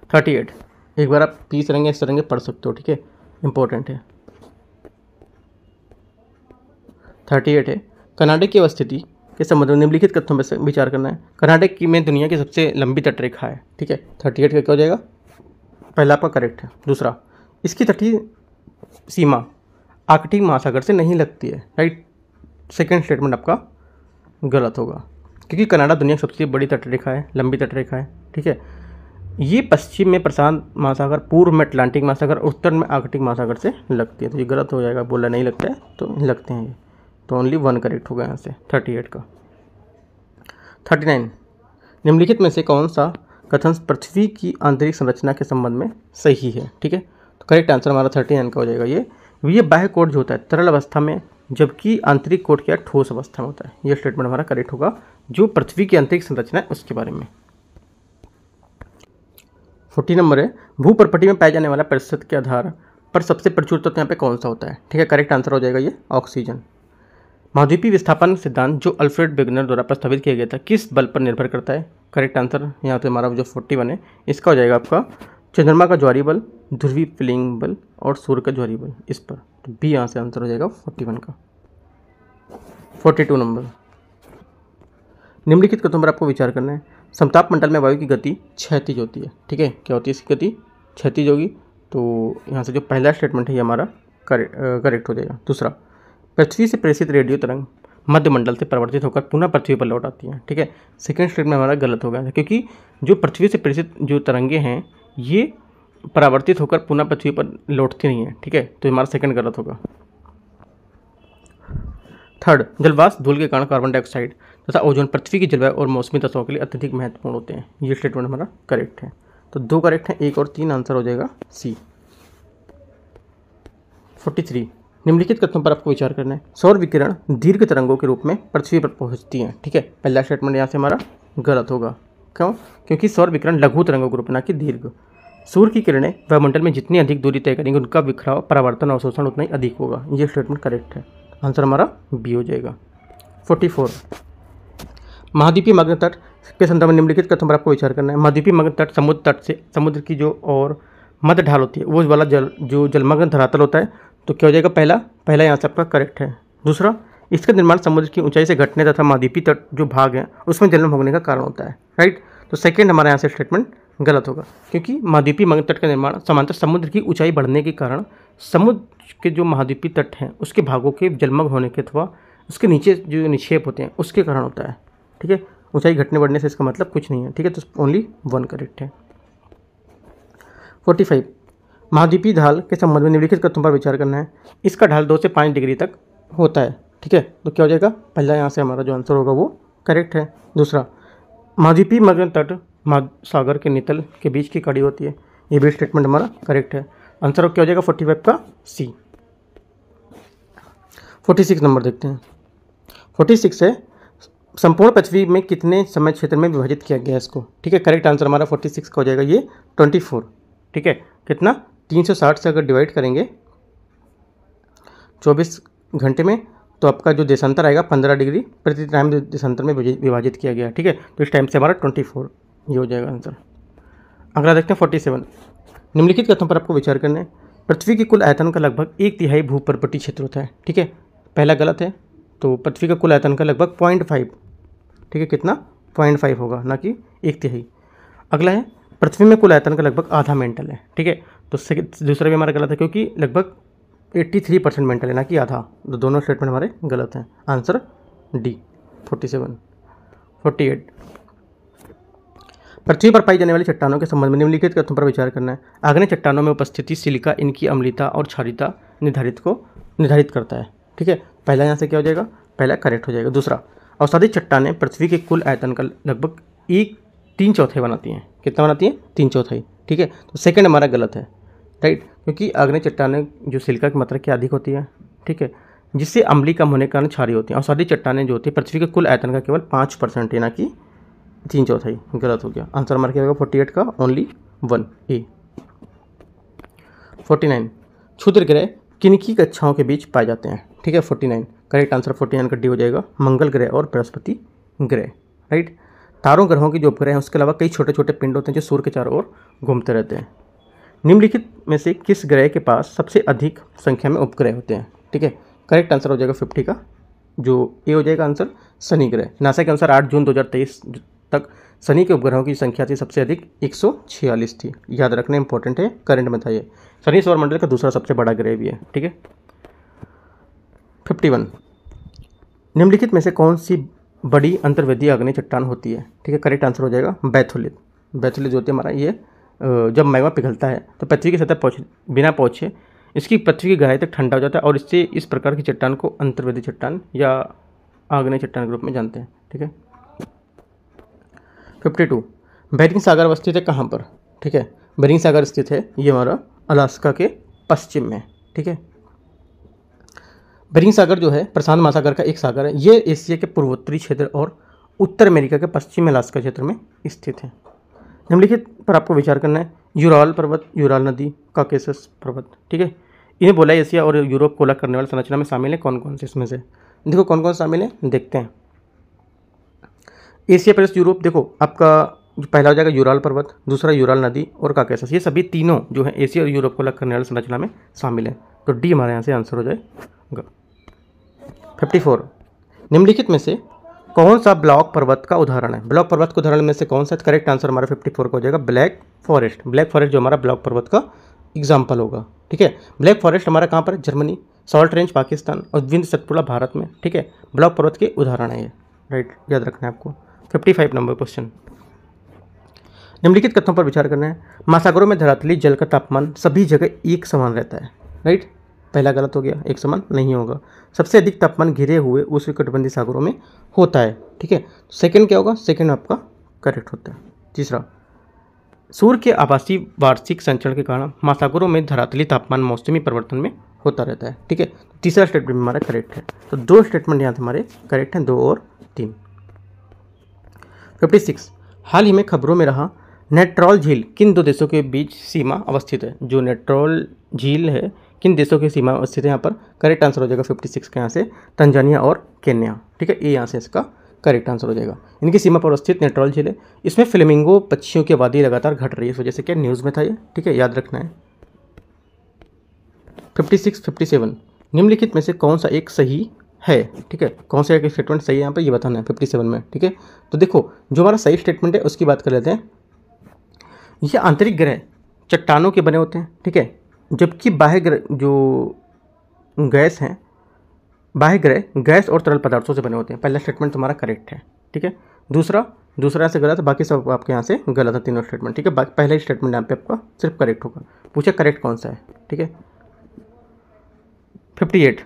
38 एक बार आप पी तरंगे इस तरंगे पढ़ सकते हो, ठीक है, इंपॉर्टेंट है। 38 है कर्नाटक की अवस्थिति के संबंध में निम्नलिखित कथनों में से विचार करना है। कर्नाटक की में दुनिया की सबसे लंबी तटरेखा है, ठीक है। 38 का क्या हो जाएगा, पहला आपका करेक्ट है। दूसरा, इसकी तटीय सीमा आर्कटिक महासागर से नहीं लगती है, राइट। सेकंड स्टेटमेंट आपका गलत होगा, क्योंकि कनाडा दुनिया की सबसे बड़ी तटरेखा है, लंबी तटरेखा है, ठीक है। ये पश्चिम में प्रशांत महासागर, पूर्व में अटलांटिक महासागर, उत्तर में आर्कटिक महासागर से लगती है, तो ये गलत हो जाएगा। बोला नहीं लगता है तो लगते हैं ये, तो ओनली 1 करेक्ट होगा यहाँ से 38 का। 39 निम्नलिखित में से कौन सा कथन पृथ्वी की आंतरिक संरचना के संबंध में सही है, ठीक है। तो करेक्ट आंसर हमारा 39 का हो जाएगा। ये बाह्य कोट जो होता है तरल अवस्था में, जबकि आंतरिक कोट क्या ठोस अवस्था में होता है, ये स्टेटमेंट हमारा करेक्ट होगा, जो पृथ्वी की आंतरिक संरचना है उसके बारे में। 40 नंबर है भूपर्पटी में पाए जाने वाला प्रतिशत के आधार पर सबसे प्रचुर तत्व यहाँ पे कौन सा होता है, ठीक है। करेक्ट आंसर हो जाएगा ये ऑक्सीजन। महाद्वीपीय विस्थापन सिद्धांत जो अल्फ्रेड वेगनर द्वारा प्रस्तावित किया गया था किस बल पर निर्भर करता है। करेक्ट आंसर यहाँ से हमारा जो 41 है इसका हो जाएगा आपका चंद्रमा का ज्वारीय बल, ध्रुवीय फिलिंग बल और सूर्य का ज्वारीय बल, इस पर। तो बी यहाँ से आंसर हो जाएगा 41 का। 42 नंबर निम्नलिखित कथनों पर आपको विचार करना है। समताप मंडल में वायु की गति क्षैतिज होती है, ठीक है। क्या होती है इसकी गति, क्षैतिज होगी। तो यहाँ से जो पहला स्टेटमेंट है ये हमारा करेक्ट हो जाएगा। दूसरा, पृथ्वी से प्रेषित रेडियो तरंग मध्य मंडल से परिवर्तित होकर पुनः पृथ्वी पर लौट आती हैं, ठीक है। सेकंड स्टेटमेंट हमारा गलत हो गया था, क्योंकि जो पृथ्वी से प्रेषित जो तरंगे हैं ये परावर्तित होकर पुनः पृथ्वी पर लौटती नहीं है, ठीक है। तो हमारा सेकंड गलत होगा। थर्ड, जलवाष्प धूल के कारण कार्बन डाइऑक्साइड तथा ओजोन पृथ्वी की जलवायु और मौसमी दशाओं के लिए अत्यधिक महत्वपूर्ण होते हैं, ये स्टेटमेंट हमारा करेक्ट है। तो 2 करेक्ट हैं, 1 और 3 आंसर हो जाएगा सी। 43 निम्नलिखित कथनों पर आपको विचार करना है। सौर विकिरण दीर्घ तरंगों के रूप में पृथ्वी पर पहुंचती हैं, ठीक है। पहला स्टेटमेंट यहाँ से हमारा गलत होगा। क्यों, क्योंकि सौर विकिरण लघु तरंगों के रूप में, ना कि दीर्घ। सूर्य की किरणें वायुमंडल में जितनी अधिक दूरी तय करेंगे उनका बिखराव, परावर्तन और शोषण उतना ही अधिक होगा, ये स्टेटमेंट करेक्ट है। आंसर हमारा बी हो जाएगा। 44 महाद्वीपीय मग्न तट के संदर्भ में निम्नलिखित कथनों पर आपको विचार करना है। महाद्वीपीय मग्न तट समुद्र तट से समुद्र की जो और मध्य ढाल होती है वो वाला जो जलमग्न धरातल होता है, तो क्या हो जाएगा, पहला यहाँ से आपका करेक्ट है। दूसरा, इसका निर्माण समुद्र की ऊंचाई से घटने तथा महाद्वीपीय तट जो भाग है उसमें जलमग्न होने का कारण होता है, राइट। तो सेकंड हमारा यहाँ से स्टेटमेंट गलत होगा, क्योंकि महाद्वीपीय मग्न तट का निर्माण समांतर समुद्र की ऊंचाई बढ़ने के कारण समुद्र के जो महाद्वीपीय तट हैं उसके भागों के जलमग्न होने के अथवा उसके नीचे जो निक्षेप होते हैं उसके कारण होता है, ठीक है। ऊंचाई घटने बढ़ने से इसका मतलब कुछ नहीं है, ठीक है। तो ओनली 1 करेक्ट है। 45 महाद्वीपीय ढाल के संबंध में निम्नलिखित कथनों पर विचार करना है। इसका ढाल 2 से 5 डिग्री तक होता है, ठीक है। तो क्या हो जाएगा, पहला यहाँ से हमारा जो आंसर होगा वो करेक्ट है। दूसरा, महाद्वीपीय मग्न तट महासागर के नितल के बीच की कड़ी होती है, ये भी स्टेटमेंट हमारा करेक्ट है। आंसर क्या हो जाएगा 45 का सी। 46 नंबर देखते हैं। 46 है, संपूर्ण पृथ्वी में कितने समय क्षेत्र में विभाजित किया गया इसको। ठीक है, करेक्ट आंसर हमारा 46 का हो जाएगा ये 24। ठीक है, कितना 360 से अगर डिवाइड करेंगे 24 घंटे में तो आपका जो देशांतर आएगा 15 डिग्री प्रति टाइम देशांतर में विभाजित किया गया। ठीक है, तो इस टाइम से हमारा 24 ये हो जाएगा आंसर। अगला देखते हैं 47। निम्नलिखित कथनों पर आपको विचार करना है। पृथ्वी की कुल आयतन का लगभग 1/3 भूपर्वतीय क्षेत्र होता है। ठीक है, पहला गलत है, तो पृथ्वी का कुल आयतन का लगभग 0.5। ठीक है, कितना 0.5 होगा, ना कि 1/3। अगला है पृथ्वी में कुल आयतन का लगभग आधा मेंटल है। ठीक है, तो दूसरा भी हमारा गलत है क्योंकि लगभग 83% मेंटल है, ना कि आधा। तो दोनों स्टेटमेंट हमारे गलत हैं। Answer D 47। 48 पृथ्वी पर पाई जाने वाली चट्टानों के संबंध में निम्नलिखित कथनों पर विचार करना है। आग्नेय चट्टानों में उपस्थिति सिलिका इनकी अम्लता और क्षारीयता निर्धारित करता है। ठीक है, पहला यहाँ से क्या हो जाएगा, पहला करेक्ट हो जाएगा। दूसरा, अवसादित चट्टानें पृथ्वी के कुल आयतन का लगभग 3/4 बनाती हैं। कितना बनाती हैं, 3/4। ठीक है, तो सेकंड हमारा गलत है, राइट, क्योंकि आग्नेय चट्टानें जो सिलिका की मात्रा क्या अधिक होती है। ठीक है, जिससे अम्लीय कम होने के कारण क्षारीय होती हैं। अवसादित चट्टानें जो होती है पृथ्वी के कुल आयतन का केवल 5% है, ना कि 3/4। गलत हो गया। आंसर हमारा क्या होगा 48 का ओनली 1 ए। 49 क्षुद्र ग्रह किनकी कक्षाओं के बीच पाए जाते हैं। ठीक है, 49 करेक्ट आंसर 49 का डी हो जाएगा। मंगल ग्रह और बृहस्पति ग्रह, राइट। तारों ग्रहों के जो उपग्रह हैं उसके अलावा कई छोटे छोटे पिंड होते हैं जो सूर्य के चारों ओर घूमते रहते हैं। निम्नलिखित में से किस ग्रह के पास सबसे अधिक संख्या में उपग्रह होते हैं। ठीक है, करेक्ट आंसर हो जाएगा 50 का जो ए हो जाएगा आंसर शनि ग्रह। नासा के अनुसार 8 जून 2023 तक शनि के उपग्रहों की संख्या थी सबसे अधिक 146 थी। याद रखना इंपॉर्टेंट है, करंट में था ये। शनि सौरमंडल का दूसरा सबसे बड़ा ग्रह भी है। ठीक है, 51 निम्नलिखित में से कौन सी बड़ी अंतर्वेदीय आग्नेय चट्टान होती है। ठीक है, करेक्ट आंसर हो जाएगा बैथोलिथ। बैथोलिथ जो होती है हमारा ये जब मैग्मा पिघलता है तो पृथ्वी की सतह बिना पहुँचे इसकी पृथ्वी की गहराई तक ठंडा हो जाता है और इससे इस प्रकार की चट्टान को अंतर्वेदी चट्टान या आग्नेय चट्टान के रूप में जानते हैं। ठीक है, 52 बेरिंग सागर अवस्थित है कहाँ पर। ठीक है, बेरिंग सागर स्थित है ये हमारा अलास्का के पश्चिम में। ठीक है, बेरिंग सागर जो है प्रशांत महासागर का एक सागर है। ये एशिया के पूर्वोत्तरी क्षेत्र और उत्तर अमेरिका के पश्चिम अलास्का क्षेत्र में स्थित है। निम्नलिखित पर आपको विचार करना है। यूराल पर्वत, यूराल नदी, काकेशस पर्वत। ठीक है, इन्हें बोला एशिया और यूरोप को अलग करने वाली संरचना में शामिल है। कौन कौन से इसमें से देखो कौन कौन शामिल है, देखते हैं। एशिया प्लस यूरोप, देखो आपका पहला हो जाएगा यूराल पर्वत, दूसरा यूराल नदी और काकेशस। ये सभी तीनों जो है एशिया और यूरोप को अलग करने वाली संरचना में शामिल है। तो डी हमारे यहाँ से आंसर हो जाएगा। 54 निम्नलिखित में से कौन सा ब्लॉक पर्वत का उदाहरण है। ब्लॉक पर्वत के उदाहरण में से कौन सा, करेक्ट आंसर हमारा 54 का हो जाएगा ब्लैक फॉरेस्ट। ब्लैक फॉरेस्ट जो हमारा ब्लॉक पर्वत का एग्जाम्पल होगा। ठीक है, ब्लैक फॉरेस्ट हमारा कहाँ पर, जर्मनी, सॉल्ट रेंज पाकिस्तान और विंध्य सतपुड़ा भारत में। ठीक है, ब्लॉक पर्वत के उदाहरण है ये, राइट, याद रखना है आपको। 55 नंबर क्वेश्चन। निम्नलिखित कथनों पर विचार करना है। महासागरों में धरातली जल का तापमान सभी जगह एक समान रहता है, राइट। पहला गलत हो गया, एक समान नहीं होगा। सबसे अधिक तापमान घिरे हुए उष्णकटिबंधीय सागरों में होता है। ठीक है, सेकंड क्या होगा, सेकंड आपका करेक्ट होता है। तीसरा, सूर्य के आभासी वार्षिक संचरण के कारण महासागरों में धरातली तापमान मौसमी परिवर्तन में होता रहता है। ठीक है, तीसरा स्टेटमेंट हमारा करेक्ट है। तो दो स्टेटमेंट यहाँ से हमारे करेक्ट हैं, 2 और 3। 56 हाल ही में खबरों में रहा नेट्रॉल झील किन दो देशों के बीच सीमा अवस्थित है। जो नेट्रॉल झील है किन देशों की सीमा अवस्थित है यहाँ पर, करेक्ट आंसर हो जाएगा 56 का यहाँ से तंजानिया और केन्या। ठीक है, ये यहाँ से इसका करेक्ट आंसर हो जाएगा। इनकी सीमा पर अवस्थित नेट्रॉल झील है। इसमें फ्लेमिंगो पक्षियों की आबादी लगातार घट रही है, इस वजह से क्या न्यूज़ में था ये। ठीक है, याद रखना है। 56 57 निम्नलिखित में से कौन सा एक सही है। ठीक है, कौन सा एक स्टेटमेंट सही है यहाँ पर ये बताना है 57 में। ठीक है, तो देखो जो हमारा सही स्टेटमेंट है उसकी बात कर लेते हैं। ये आंतरिक ग्रह चट्टानों के बने होते हैं। ठीक है, जबकि बाह्य ग्रह जो गैस हैं, बाह्य ग्रह गैस और तरल पदार्थों से बने होते हैं। पहला स्टेटमेंट तुम्हारा करेक्ट है। ठीक है, दूसरा यहाँ से गलत है, बाकी सब आपके यहाँ से गलत है तीनों स्टेटमेंट। ठीक है, पहला ही स्टेटमेंट यहाँ पे आपका सिर्फ करेक्ट होगा। पूछे करेक्ट कौन सा है। ठीक है, 58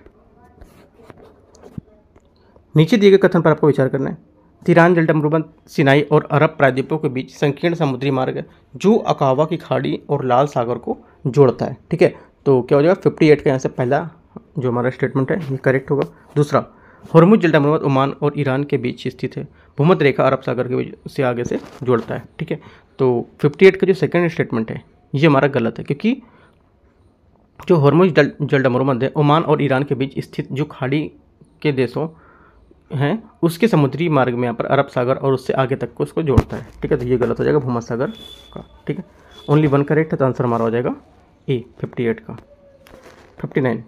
नीचे दिए गए कथन पर आपको विचार करना है। तिरान जलडमरूबंद सिनाई और अरब प्रायद्वीपों के बीच संकीर्ण समुद्री मार्ग है जो अकावा की खाड़ी और लाल सागर को जोड़ता है। ठीक है, तो क्या हो जाएगा 58 का यहाँ से पहला जो हमारा स्टेटमेंट है ये करेक्ट होगा। दूसरा, हॉर्मुज जलमग्न ओमान और ईरान के बीच स्थित है, भूमध्य रेखा अरब सागर के बीच से आगे से जोड़ता है। ठीक है, तो 58 का जो सेकंड स्टेटमेंट है ये हमारा गलत है, क्योंकि जो हॉर्मुज जलमग्न है ओमान और ईरान के बीच स्थित जो खाड़ी के देशों हैं उसके समुद्री मार्ग में यहाँ पर अरब सागर और उससे आगे तक को उसको जोड़ता है। ठीक है, तो ये गलत हो जाएगा भूमध्य सागर का। ठीक है, ओनली वन करेक्ट है, तो आंसर हमारा हो जाएगा ए 58 का। 59,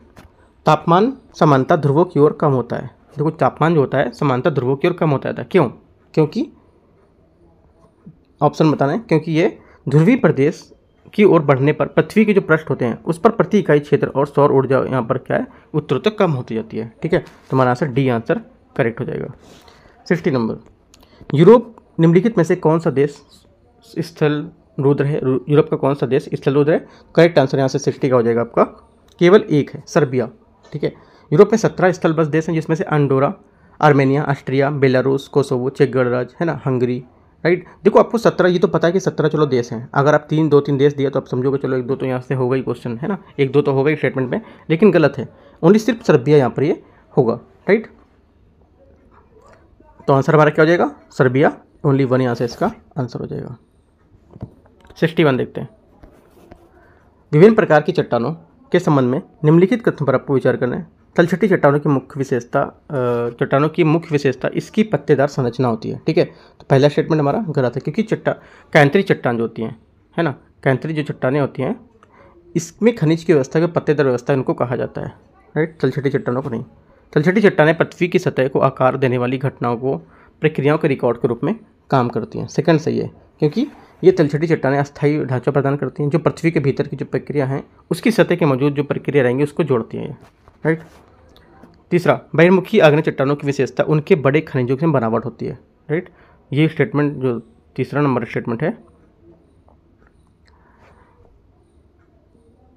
तापमान समानता ध्रुवों की ओर कम होता है। देखो तापमान जो होता है समानता ध्रुवों की ओर कम होता है, क्यों? क्योंकि ऑप्शन बताना है, क्योंकि ये ध्रुवीय प्रदेश की ओर बढ़ने पर पृथ्वी के जो पृष्ठ होते हैं उस पर प्रति इकाई क्षेत्र और सौर ऊर्जा यहाँ पर क्या है उत्तरोत्तर कम होती जाती है। ठीक है, तो हमारा आंसर डी आंसर करेक्ट हो जाएगा। 60 नंबर, यूरोप निम्नलिखित में से कौन सा देश स्थल रुद्र है? यूरोप का कौन सा देश स्थल रुद्र है? करेक्ट आंसर यहाँ से 60 का हो जाएगा आपका, केवल एक है, सर्बिया। ठीक है, यूरोप में 17 स्थलबद्ध देश हैं, जिसमें से Andorra, Armenia, Austria, Belarus, Kosovo, चेक गणराज्य, है ना, हंगरी। राइट, देखो आपको 17 ये तो पता है कि 17 चलो देश हैं। अगर आप 3 देश दिया तो आप समझोगे चलो 1-2 तो यहाँ से होगा ही क्वेश्चन, है ना, 1-2 तो होगा ही स्टेटमेंट में, लेकिन गलत है, ओनली सिर्फ सर्बिया यहाँ पर ये होगा। राइट, तो आंसर हमारा क्या हो जाएगा? सर्बिया, ओनली वन यहाँ से इसका आंसर हो जाएगा। 61 देखते हैं, विभिन्न प्रकार की चट्टानों के संबंध में निम्नलिखित कथन पर आपको विचार करना है। तलछटी चट्टानों की मुख्य विशेषता इसकी पत्तेदार संरचना होती है। ठीक है, तो पहला स्टेटमेंट हमारा गलत है, क्योंकि कैंतरी चट्टान जो होती हैं, है ना, कैंतरी जो चट्टानें होती हैं इसमें खनिज की व्यवस्था को पत्तेदार व्यवस्था इनको कहा जाता है। राइट, तलछटी चट्टानों को नहीं। तलछटी चट्टानें पृथ्वी की सतह को आकार देने वाली घटनाओं को प्रक्रियाओं के रिकॉर्ड के रूप में काम करती हैं। सेकंड सही है, क्योंकि ये तलछटी चट्टानें अस्थायी ढांचा प्रदान करती हैं जो पृथ्वी के भीतर की जो प्रक्रिया हैं उसकी सतह के मौजूद जो प्रक्रिया रहेंगी उसको जोड़ती हैं। राइट, तीसरा, बहिर्मुखी आग्नेय चट्टानों की विशेषता उनके बड़े खनिजों से बनावट होती है। राइट, ये स्टेटमेंट जो तीसरा नंबर स्टेटमेंट है,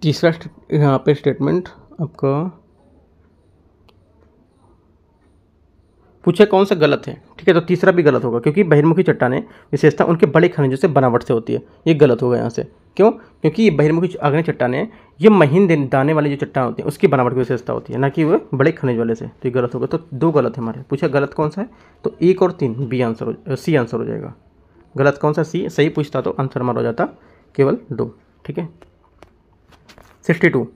तीसरा यहाँ पे स्टेटमेंट आपका पूछे कौन सा गलत है। ठीक है, तो तीसरा भी गलत होगा, क्योंकि बहिर्मुखी चट्टानें विशेषता उनके बड़े खनिजों से बनावट से होती है, ये गलत होगा यहाँ से। क्यों? क्योंकि ये बहिर्मुखी आग्नेय चट्टानें ये महीन दाने वाली जो चट्टान होती है उसकी बनावट की विशेषता होती है, ना कि वो बड़े खनिज वाले से, तो ये गलत होगा। तो 2 गलत है हमारे। पूछा गलत कौन सा है, तो 1 और 3 बी आंसर सी आंसर हो जाएगा। गलत कौन सा? सी। सही पूछता तो आंसर हमारा हो जाता केवल 2। ठीक है, 62,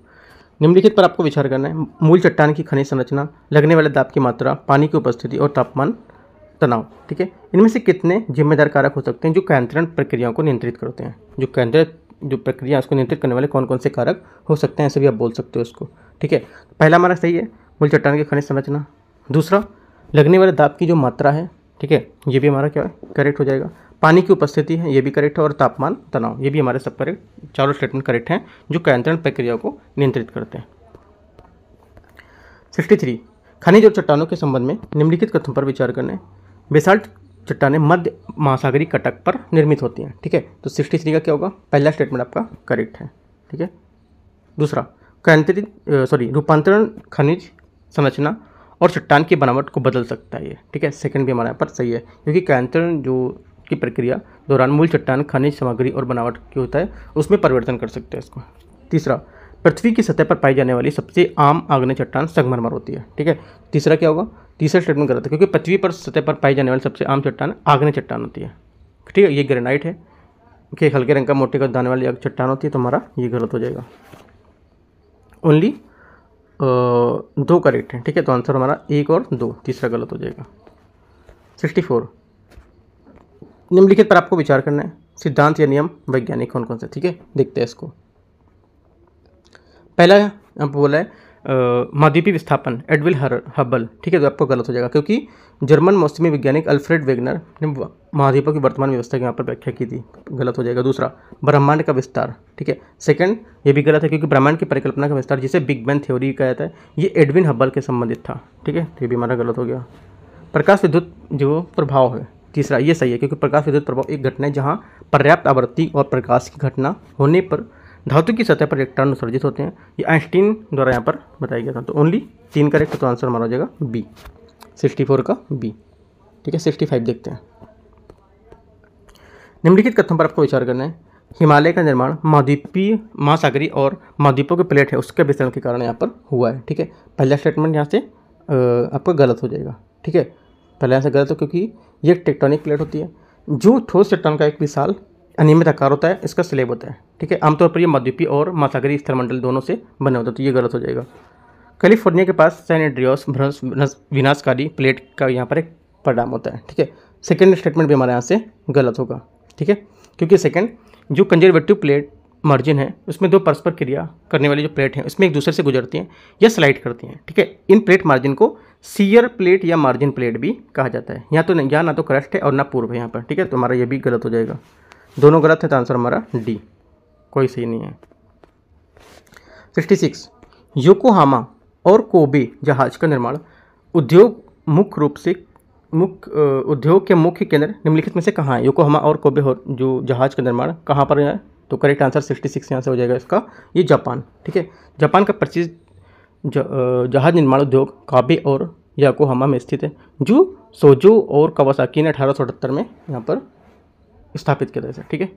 निम्नलिखित पर आपको विचार करना है। मूल चट्टान की खनिज संरचना, लगने वाले दाब की मात्रा, पानी की उपस्थिति और तापमान तनाव। ठीक है, इनमें से कितने जिम्मेदार कारक हो सकते हैं जो कैंतरण प्रक्रियाओं को नियंत्रित करते हैं? जो प्रक्रिया उसको नियंत्रित करने वाले कौन कौन से कारक हो सकते हैं, ऐसे भी आप बोल सकते हो इसको। ठीक है, पहला हमारा सही है, मूल चट्टान की खनिज संरचना। दूसरा, लगने वाले दाब की जो मात्रा है, ठीक है, ये भी हमारा क्या है, करेक्ट हो जाएगा। पानी की उपस्थिति है, ये भी करेक्ट है, और तापमान तनाव, ये भी हमारे सब करेक्ट, चारों स्टेटमेंट करेक्ट हैं जो कैंतरण प्रक्रिया को नियंत्रित करते हैं। 63, खनिज और चट्टानों के संबंध में निम्नलिखित कथन पर विचार करना है। बेसाल्ट चट्टानें मध्य महासागरीय कटक पर निर्मित होती हैं। ठीक है, तो 63 का क्या होगा? पहला स्टेटमेंट आपका करेक्ट है। ठीक है, दूसरा, रूपांतरण खनिज संरचना और चट्टान की बनावट को बदल सकता है ये। ठीक है, सेकंड भी हमारे यहाँ पर सही है, क्योंकि कैंतरण जो की प्रक्रिया दौरान मूल चट्टान खनिज सामग्री और बनावट की होता है उसमें परिवर्तन कर सकते हैं इसको। तीसरा, पृथ्वी की सतह पर पाई जाने वाली सबसे आम आग्नेय चट्टान संगमरमर होती है। ठीक है, तीसरा क्या होगा? तीसरा स्टेटमेंट गलत है, क्योंकि पृथ्वी पर सतह पर पाई जाने वाली सबसे आम चट्टान आग्नेय चट्टान होती है। ठीक है, ये ग्रेनाइट है, कि हल्के रंग का मोटे का दाने वाली चट्टान होती है, तो हमारा ये गलत हो जाएगा। ओनली 2 करेक्ट है। ठीक है, तो आंसर हमारा 1 और 2, तीसरा गलत हो जाएगा। 64, निम्नलिखित पर आपको विचार करना है। सिद्धांत या नियम वैज्ञानिक कौन कौन से? ठीक है, देखते हैं इसको। पहला आपको बोला है महाद्वीपीय विस्थापन, एडविन हबल। ठीक है, तो आपको गलत हो जाएगा, क्योंकि जर्मन मौसमी वैज्ञानिक अल्फ्रेड वेगनर ने महाद्वीपों की वर्तमान व्यवस्था की यहाँ पर व्याख्या की थी, गलत हो जाएगा। दूसरा, ब्रह्मांड का विस्तार। ठीक है, सेकंड, ये भी गलत है, क्योंकि ब्रह्मांड की परिकल्पना का विस्तार जिसे बिग बैंग थ्योरी कहा जाता है ये एडविन हबल के संबंधित था। ठीक है, तो ये भी हमारा गलत हो गया। प्रकाश विद्युत जो प्रभाव है, तीसरा ये सही है, क्योंकि प्रकाश विद्युत प्रभाव एक घटना है जहाँ पर्याप्त आवृत्ति और प्रकाश की घटना होने पर धातु की सतह पर इलेक्ट्रॉन उत्सर्जित होते हैं। ये आइंस्टीन द्वारा यहाँ पर बताया गया था। तो ओनली 3 करेक्ट, तो आंसर हमारा हो जाएगा बी, 64 का बी। ठीक है, 65 देखते हैं। निम्नलिखित कथन पर आपको विचार करना है। हिमालय का निर्माण महाद्वीपीय महासागरीय और महाद्वीपों की प्लेट है उसके वितरण के कारण यहाँ पर हुआ है। ठीक है, पहला स्टेटमेंट यहाँ से आपका गलत हो जाएगा। ठीक है, पहले यहाँ से गलत हो क्योंकि ये टेक्टोनिक प्लेट होती है। जो ठोस चट्टान का एक विशाल अनियमित आकार होता है इसका स्लेब होता है। ठीक है, आमतौर पर ये महाद्वीपीय और महासागरीय स्थलमंडल दोनों से बने होते हैं, तो ये गलत हो जाएगा। कैलिफोर्निया के पास सैन एंड्रियास विनाशकारी प्लेट का यहाँ पर एक परिणाम होता है। ठीक है, सेकेंड स्टेटमेंट भी हमारे यहाँ से गलत होगा। ठीक है, क्योंकि सेकेंड जो कंजर्वेटिव प्लेट मार्जिन है उसमें दो परस्पर क्रिया करने वाली जो प्लेट हैं उसमें एक दूसरे से गुजरती हैं या स्लाइड करती हैं। ठीक है, इन प्लेट मार्जिन को सीयर प्लेट या मार्जिन प्लेट भी कहा जाता है। यहाँ ना तो क्रस्ट है और ना पूर्व है यहाँ पर। ठीक है, तो हमारा ये भी गलत हो जाएगा, दोनों गलत है, तो आंसर हमारा डी, कोई सही नहीं है। 66 योकोहामा और कोबे जहाज का निर्माण उद्योग मुख्य रूप से उद्योग के मुख्य केंद्र निम्नलिखित में से कहाँ है? योकोहामा और कोबे जो जहाज का निर्माण कहाँ पर है? तो करेक्ट आंसर 66 यहाँ से हो जाएगा इसका, ये जापान। ठीक है, जापान का प्रसिद्ध जहाज निर्माण उद्योग काबे और योकोहामा में स्थित है, जो सोजो और कावासाकी ने 1878 में यहाँ पर स्थापित किया था। ठीक है,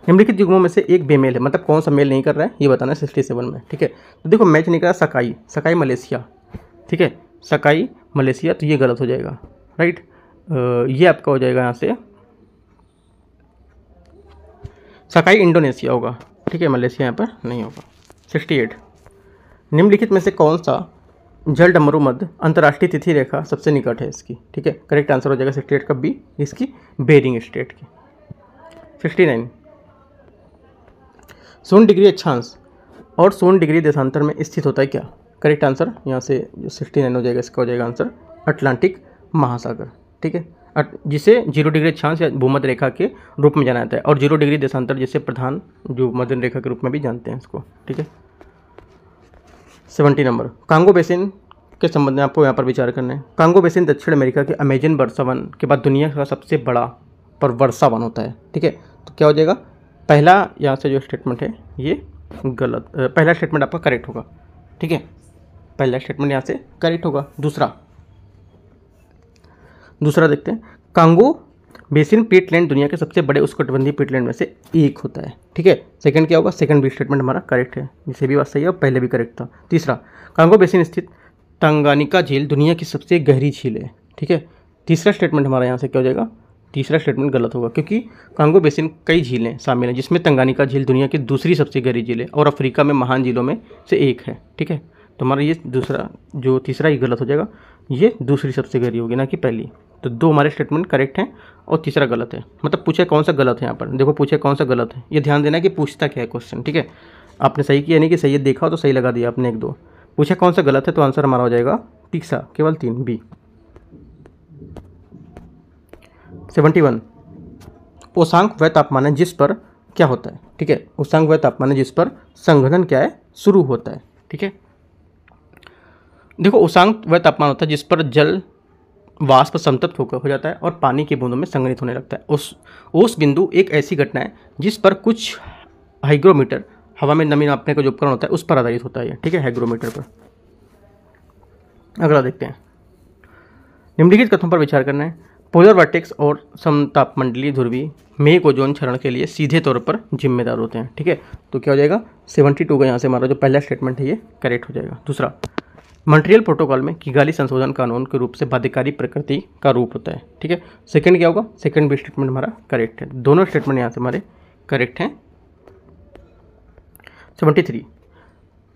निम्नलिखित युग्मों में से एक बेमेल है, मतलब कौन सा मेल नहीं कर रहा है ये बताना है 67 में। ठीक है, तो देखो मैच नहीं कर रहा सकाई मलेशिया। ठीक है, सकाई मलेशिया, तो ये गलत हो जाएगा। राइट, ये आपका हो जाएगा यहाँ से सकाई इंडोनेशिया होगा। ठीक है, मलेशिया यहाँ पर नहीं होगा। 68 निम्नलिखित में से कौन सा जल डमरू मध्य अंतर्राष्ट्रीय तिथि रेखा सबसे निकट है इसकी? ठीक है, करेक्ट आंसर हो जाएगा 68 का बी, इसकी बेरिंग स्ट्रेट की। 69 0 डिग्री अक्षांश और 0 डिग्री देशांतर में स्थित होता है क्या? करेक्ट आंसर यहाँ से 69 हो जाएगा, इसका हो जाएगा आंसर अटलांटिक महासागर। ठीक है, जिसे 0 डिग्री अक्षांश या भूमध्य रेखा के रूप में जाना जाता है और 0 डिग्री देशांतर जिसे प्रधान जो मध्य रेखा के रूप में भी जानते हैं इसको। ठीक है, 70 नंबर कांगो बेसिन के संबंध में आपको यहाँ पर विचार करना है। कांगो बेसिन दक्षिण अमेरिका के अमेजन वर्षावन के बाद दुनिया का सबसे बड़ा पर वर्षावन होता है। ठीक है, तो क्या हो जाएगा? पहला यहाँ से जो स्टेटमेंट है ये गलत, पहला स्टेटमेंट आपका करेक्ट होगा। ठीक है, पहला स्टेटमेंट यहाँ से करेक्ट होगा। दूसरा देखते हैं, कांगो बेसिन पीटलैंड दुनिया के सबसे बड़े उष्णकटिबंधीय पीटलैंड में से एक होता है। ठीक है, सेकंड क्या होगा? सेकंड भी स्टेटमेंट हमारा करेक्ट है, जिसे भी बात सही है और पहले भी करेक्ट था। तीसरा, कांगो बेसिन स्थित तंगानिका झील दुनिया की सबसे गहरी झील है। ठीक है, तीसरा स्टेटमेंट हमारा यहाँ से क्या हो जाएगा? तीसरा स्टेटमेंट गलत होगा, क्योंकि कांगो बेसिन कई झीलें शामिल हैं, जिसमें तंगानिका झील दुनिया की दूसरी सबसे गहरी झील है और अफ्रीका में महान झीलों में से एक है। ठीक है, तो हमारा ये दूसरा जो तीसरा ही गलत हो जाएगा, ये दूसरी सबसे गहरी होगी ना कि पहली। तो दो हमारे स्टेटमेंट करेक्ट हैं और तीसरा गलत है। मतलब पूछे कौन सा गलत है, यहाँ पर देखो पूछे कौन सा गलत है, ये ध्यान देना कि पूछता क्या है क्वेश्चन। ठीक है, आपने सही किया नहीं कि सही देखा हो तो सही लगा दिया आपने 1-2। पूछे कौन सा गलत है तो आंसर हमारा हो जाएगा तीसरा, केवल 3 बी। 71 उष्णांक वह तापमान है जिस पर क्या होता है? ठीक है, उष्णांक वह तापमान है जिस पर संघनन क्या है? शुरू होता है। ठीक है, देखो उष्णांक वह तापमान होता है जिस पर जल वाष्प संतप्त होकर हो जाता है और पानी की बूंदों में संघनित होने लगता है। उस बिंदु एक ऐसी घटना है जिस पर कुछ हाइग्रोमीटर, हवा में नमी नापने का जो उपकरण होता है उस पर आधारित होता है। ठीक है, हाइग्रोमीटर पर। अगला देखते हैं, निम्नलिखित कथनों पर विचार करना है। पोलर वर्टेक्स और समतापमंडलीय ध्रुवीय मेघ ओजोन क्षरण के लिए सीधे तौर पर जिम्मेदार होते हैं। ठीक है, तो क्या हो जाएगा? 72 का यहाँ से हमारा जो पहला स्टेटमेंट है ये करेक्ट हो जाएगा। दूसरा, मॉन्ट्रियल प्रोटोकॉल में किगाली संशोधन कानून के रूप से बाध्यकारी प्रकृति का रूप होता है। ठीक है, सेकंड क्या होगा? सेकंड भी स्टेटमेंट हमारा करेक्ट है, दोनों स्टेटमेंट यहाँ से हमारे करेक्ट हैं। 73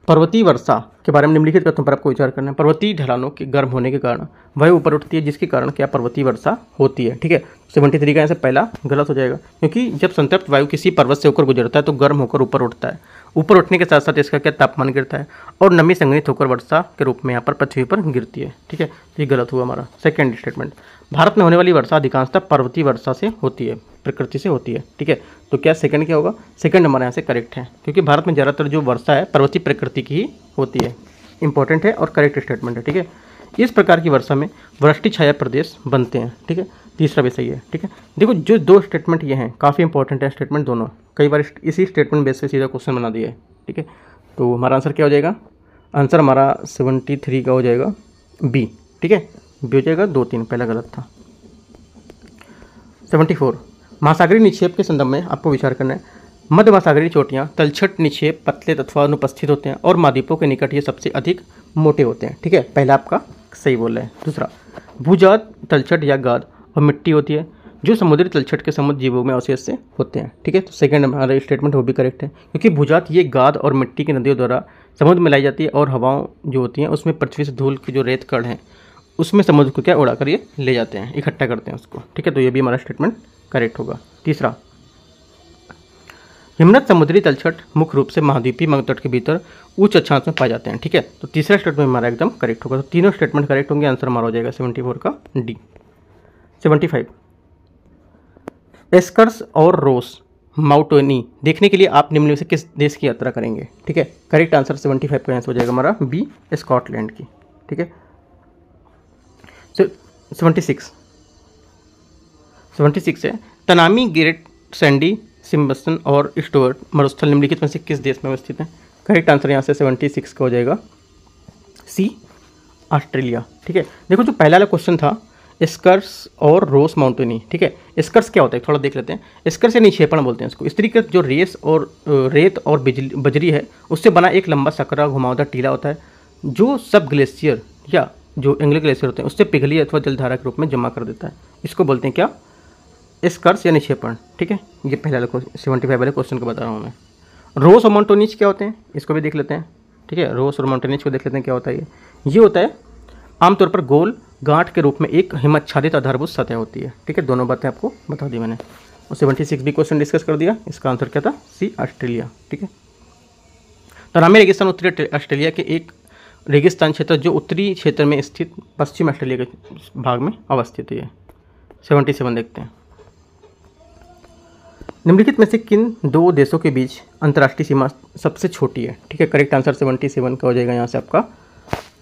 पर्वतीय वर्षा के बारे में निम्नलिखित कथनों पर आपको विचार करना है। पर्वतीय ढलानों के गर्म होने के कारण वायु ऊपर उठती है, जिसके कारण क्या पर्वतीय वर्षा होती है। ठीक है, 73 का यहाँ से पहला गलत हो जाएगा, क्योंकि जब संतप्त वायु किसी पर्वत से होकर गुजरता है तो गर्म होकर ऊपर उठता है। ऊपर उठने के साथ साथ इसका क्या तापमान गिरता है और नमी संग्रहित होकर वर्षा के रूप में यहाँ पर पृथ्वी पर गिरती है। ठीक है, तो ये गलत हुआ हमारा सेकेंड स्टेटमेंट। भारत में होने वाली वर्षा अधिकांशतः पर्वतीय वर्षा से होती है, प्रकृति से होती है। ठीक है, तो क्या सेकंड क्या होगा? सेकंड हमारे यहाँ से करेक्ट है, क्योंकि भारत में ज़्यादातर जो वर्षा है पर्वतीय प्रकृति की ही होती है। इंपॉर्टेंट है और करेक्ट स्टेटमेंट है। ठीक है, इस प्रकार की वर्षा में वृष्टि छाया प्रदेश बनते हैं। ठीक है, तीसरा भी सही है। ठीक है, देखो जो दो स्टेटमेंट ये हैं काफ़ी इंपॉर्टेंट है स्टेटमेंट दोनों, कई बार इसी स्टेटमेंट बेस पे सीधा क्वेश्चन बना दिया है। ठीक है, तो हमारा आंसर क्या हो जाएगा? आंसर हमारा 73 का हो जाएगा बी। ठीक है, बी हो जाएगा 2-3, पहला गलत था। 74 महासागरीय निक्षेप के संदर्भ में आपको विचार करना है। मध्य महासागरीय चोटियाँ तलछट निक्षेप पतले तथा अनुपस्थित होते हैं और महाद्वीपों के निकट ये सबसे अधिक मोटे होते हैं। ठीक है, पहला आपका सही बोल रहे हैं। दूसरा, भूजात तलछट या गाद और मिट्टी होती है जो समुद्री तलछट के समुद्र जीवों में अवशेष से होते हैं। ठीक है, तो सेकंड हमारा स्टेटमेंट वो भी करेक्ट है, क्योंकि भूजात ये गाद और मिट्टी की नदियों द्वारा समुद्र में लाई जाती है और हवाओं जो होती हैं उसमें पृथ्वी से धूल की जो रेत कण हैं उसमें समुद्र को क्या उड़ा कर ये ले जाते हैं, इकट्ठा करते हैं उसको। ठीक है, तो ये भी हमारा स्टेटमेंट करेक्ट होगा। तीसरा, हिमनद समुद्री तलछट मुख्य रूप से महाद्वीपीय मगतट के भीतर उच्च अक्षांश में पाए जाते हैं। ठीक है, तो तीसरा स्टेटमेंट हमारा एकदम करेक्ट होगा। तो तीनों स्टेटमेंट करेक्ट होंगे, आंसर हमारा हो जाएगा 74 का डी। 75, एस्कर्स और रोस माउंटेनी देखने के लिए आप निम्न में से किस देश की यात्रा करेंगे? ठीक है, करेक्ट आंसर 75 का आंसर हो जाएगा हमारा बी, स्कॉटलैंड की। ठीक है, 76 है, तनामी, ग्रेट सैंडी, सिम्बसन और स्टुअर्ट मरुस्थल निम्नलिखित में से किस देश में अवस्थित है? करेक्ट आंसर यहाँ से 76 का हो जाएगा सी, ऑस्ट्रेलिया। ठीक है, देखो जो पहला वाला क्वेश्चन था स्कर्स और रोस माउंटेनी। ठीक है, स्कर्स क्या होता है थोड़ा देख लेते हैं। स्कर्स या निक्षेपण बोलते हैं इसको। स्त्रीकृत जो रेत और बजरी है उससे बना एक लंबा सकरा घुमावदार टीला होता है जो सब ग्लेशियर या जो एंग्ले ग्लेशियर होते हैं उससे पिघली अथवा जलधारा के रूप में जमा कर देता है। इसको बोलते हैं क्या? स्कर्स या निक्षेपण। ठीक है, ये पहला 75 वाले क्वेश्चन को बता रहा हूँ मैं। रोस और माउंटेनीज क्या होते हैं इसको भी देख लेते हैं। ठीक है, रोस और माउंटेनीज को देख लेते हैं क्या होता है। ये होता है आमतौर पर गोल गांठ के रूप में एक हिमाच्छादित आधारभूत सतह होती है। ठीक है, दोनों बातें आपको बता दी मैंने। और 76 भी क्वेश्चन डिस्कस कर दिया, इसका आंसर क्या था? सी, ऑस्ट्रेलिया। ठीक है, तनामी रेगिस्तान उत्तरी ऑस्ट्रेलिया के एक रेगिस्तान क्षेत्र जो उत्तरी क्षेत्र में स्थित पश्चिम ऑस्ट्रेलिया के भाग में अवस्थित है। 77 देखते हैं, निम्नलिखित में से किन दो देशों के बीच अंतर्राष्ट्रीय सीमा सबसे छोटी है? ठीक है, करेक्ट आंसर 77 का हो जाएगा यहाँ से आपका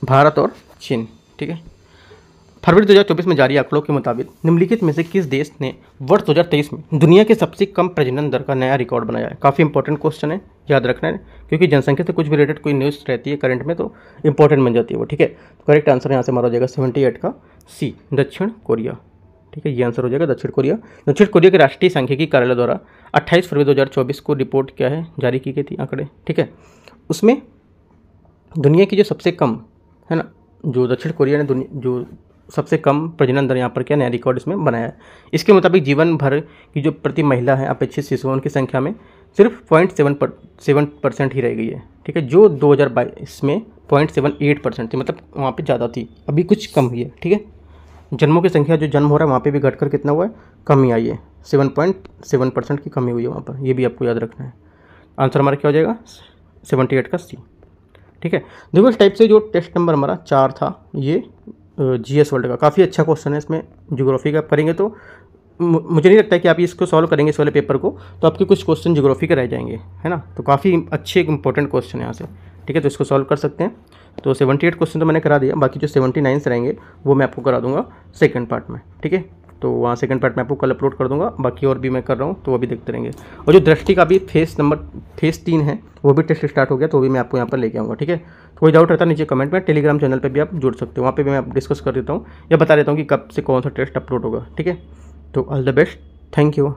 भारत और चीन। ठीक है, फरवरी 2024 में जारी आंकड़ों के मुताबिक निम्नलिखित में से किस देश ने वर्ष 2023 में दुनिया के सबसे कम प्रजनन दर का नया रिकॉर्ड बनाया है? काफ़ी इंपॉर्टेंट क्वेश्चन है, याद रखना है, क्योंकि जनसंख्या से कुछ भी रिलेटेड कोई न्यूज़ रहती है करंट में तो इंपॉर्टेंट बन जाती है वो। ठीक है, तो करेक्ट आंसर यहाँ से हमारा हो जाएगा 78 का सी, दक्षिण कोरिया। ठीक है, ये आंसर हो जाएगा दक्षिण कोरिया। दक्षिण कोरिया के राष्ट्रीय सांख्यिकी कार्यालय द्वारा 28 फरवरी 2024 को रिपोर्ट क्या है जारी की गई थी आंकड़े। ठीक है, उसमें दुनिया की जो सबसे कम है ना, जो दक्षिण कोरिया ने जो सबसे कम प्रजनन दर यहाँ पर क्या नया रिकॉर्ड इसमें बनाया है। इसके मुताबिक जीवन भर की जो प्रति महिला है अपेक्षित शिशुओं की संख्या में सिर्फ 0.7% ही रह गई है। ठीक है, जो 2022 में 0.78% थी, मतलब वहाँ पे ज़्यादा थी, अभी कुछ कम हुई है। ठीक है, जन्मों की संख्या जो जन्म हो रहा है वहाँ पे भी घटकर कितना हुआ है? कमी आई है, 7.7% की कमी हुई है वहाँ पर, ये भी आपको याद रखना है। आंसर हमारा क्या हो जाएगा? 78 का सी। ठीक है, देखो इस टाइप से जो टेस्ट नंबर हमारा 4 था ये GS वर्ल्ड का काफ़ी अच्छा क्वेश्चन है। इसमें ज्योग्राफी का करेंगे तो मुझे नहीं लगता है कि आप इसको सॉल्व करेंगे इस वाले पेपर को तो आपके कुछ क्वेश्चन ज्योग्राफी के रह जाएंगे, है ना। तो काफ़ी अच्छे इंपॉर्टेंट क्वेश्चन है यहाँ से। ठीक है, तो इसको सॉल्व कर सकते हैं। तो 78 क्वेश्चन तो मैंने करा दिया, बाकी जो 79 रहेंगे वो मैं आपको करा दूंगा सेकंड पार्ट में। ठीक है, तो वहाँ सेकंड पार्ट में आपको कल अपलोड कर दूंगा, बाकी और भी मैं कर रहा हूँ तो वो भी देखते रहेंगे। और जो दृष्टि का भी फेस 3 है वो भी टेस्ट स्टार्ट हो गया, तो भी मैं आपको यहाँ पर लेके आऊँगा। ठीक है, तो कोई डाउट रहता है नीचे कमेंट में, टेलीग्राम चैनल पर भी आप जुड़ सकते हो, वहाँ पर भी मैं डिस्कस कर देता हूँ या बता देता हूँ कि कब से कौन सा टेस्ट अपलोड होगा। ठीक है, तो all the best, thank you.